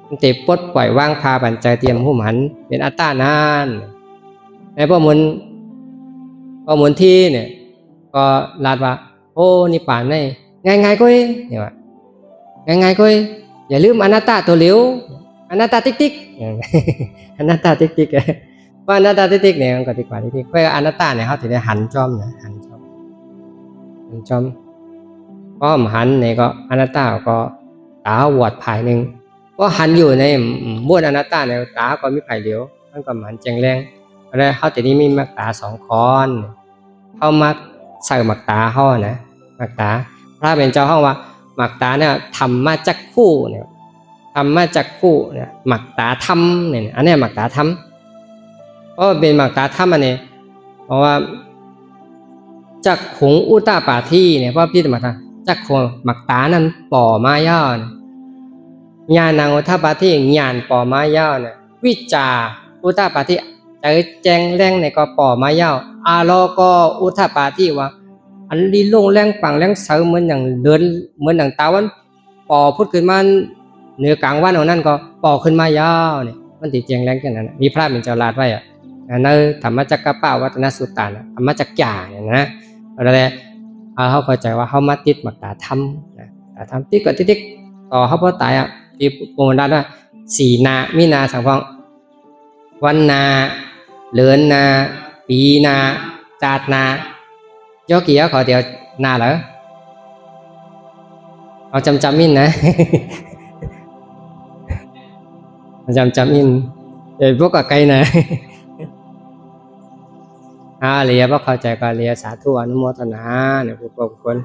มันเตะปลดปล่อยวางพาบันใจเตรียมหุ่มหันเป็นอัตตานานในพวกมุนที่เนี่ยก็ลาดว่าโอ้นิพพานนี่ง่ายๆก็เนี่ยว่าง่ายๆก็อย่าลืมอนัตตาตัวเหลวอนัตตาติ๊กอนัตตาติ๊กว่าอนัตตาติ๊กเนี่ยมันก็ดีกว่าติ๊กเพราะอนัตตาเนี่ยเขาถึงได้หันจอมนะหันจอมเพราะหันเนี่ยก็อนัตตาก็ตาหวดภายหนึ่งเพราะหันอยู่ในบ้วนอนัตตาเนี่ยตาก็มีภายเหลวมันก็หันแจงแรงอะไรเขาแต่นี้มีมักตาสองคอนเขามักใส่มักตาเขานะมักตาพระเป็นเจ้าห้องว่าหมักตาเนี่ยทำมาจากคู่เนี่ยทำมาจากคู่เนี่ยหมักตาทำเนี่ยอันนี้หมักตาทำเพราะเป็นหมักตาทำอันนี้เพราะว่าจากขงอุตตาปาที่เนี่ยเพราะพี่ธรรมะจากขงหมักตานั้นป่อมาย่อญาณังอุตตาปาที่ญาณป่อมาย่อเนี่ยวิจาอุตตาปาที่แจงแรงเนี่ยก็ป่อมาย่ออาโลก็อุตตาปาที่ว่าอันนี้ลงแรงปังแรงเสาเหมือนอย่างเดินเหมือนอย่างตาวันปอพุทธขึ้นมาเหนือกลางวันของนั่นก็ปอขึ้นมายาวเนี่ยมันติดเจียงแรงแค่นั้นมีพระเป็นเจ้าลาดไว้ในธรรมจักรปะวัฒนสุตตานธรรมจักรยาเนี่ยนะอะไรเขาเข้าใจว่าเขามาติดหมักตาทำนะตาทำติดก็ติดต่อเขาพอตายที่โบราณว่าสีนามีนาสังฟองวันนาเลือนนาปีนาจาดนาโยกี้ขอเดี๋ยวนาเหรอเอาจำมินนะจำมินเดี๋ยวพวกกับไกลนะเรียบเข้าใจก็เรียสาธุอนุโมทนาเนี่ยพวกคน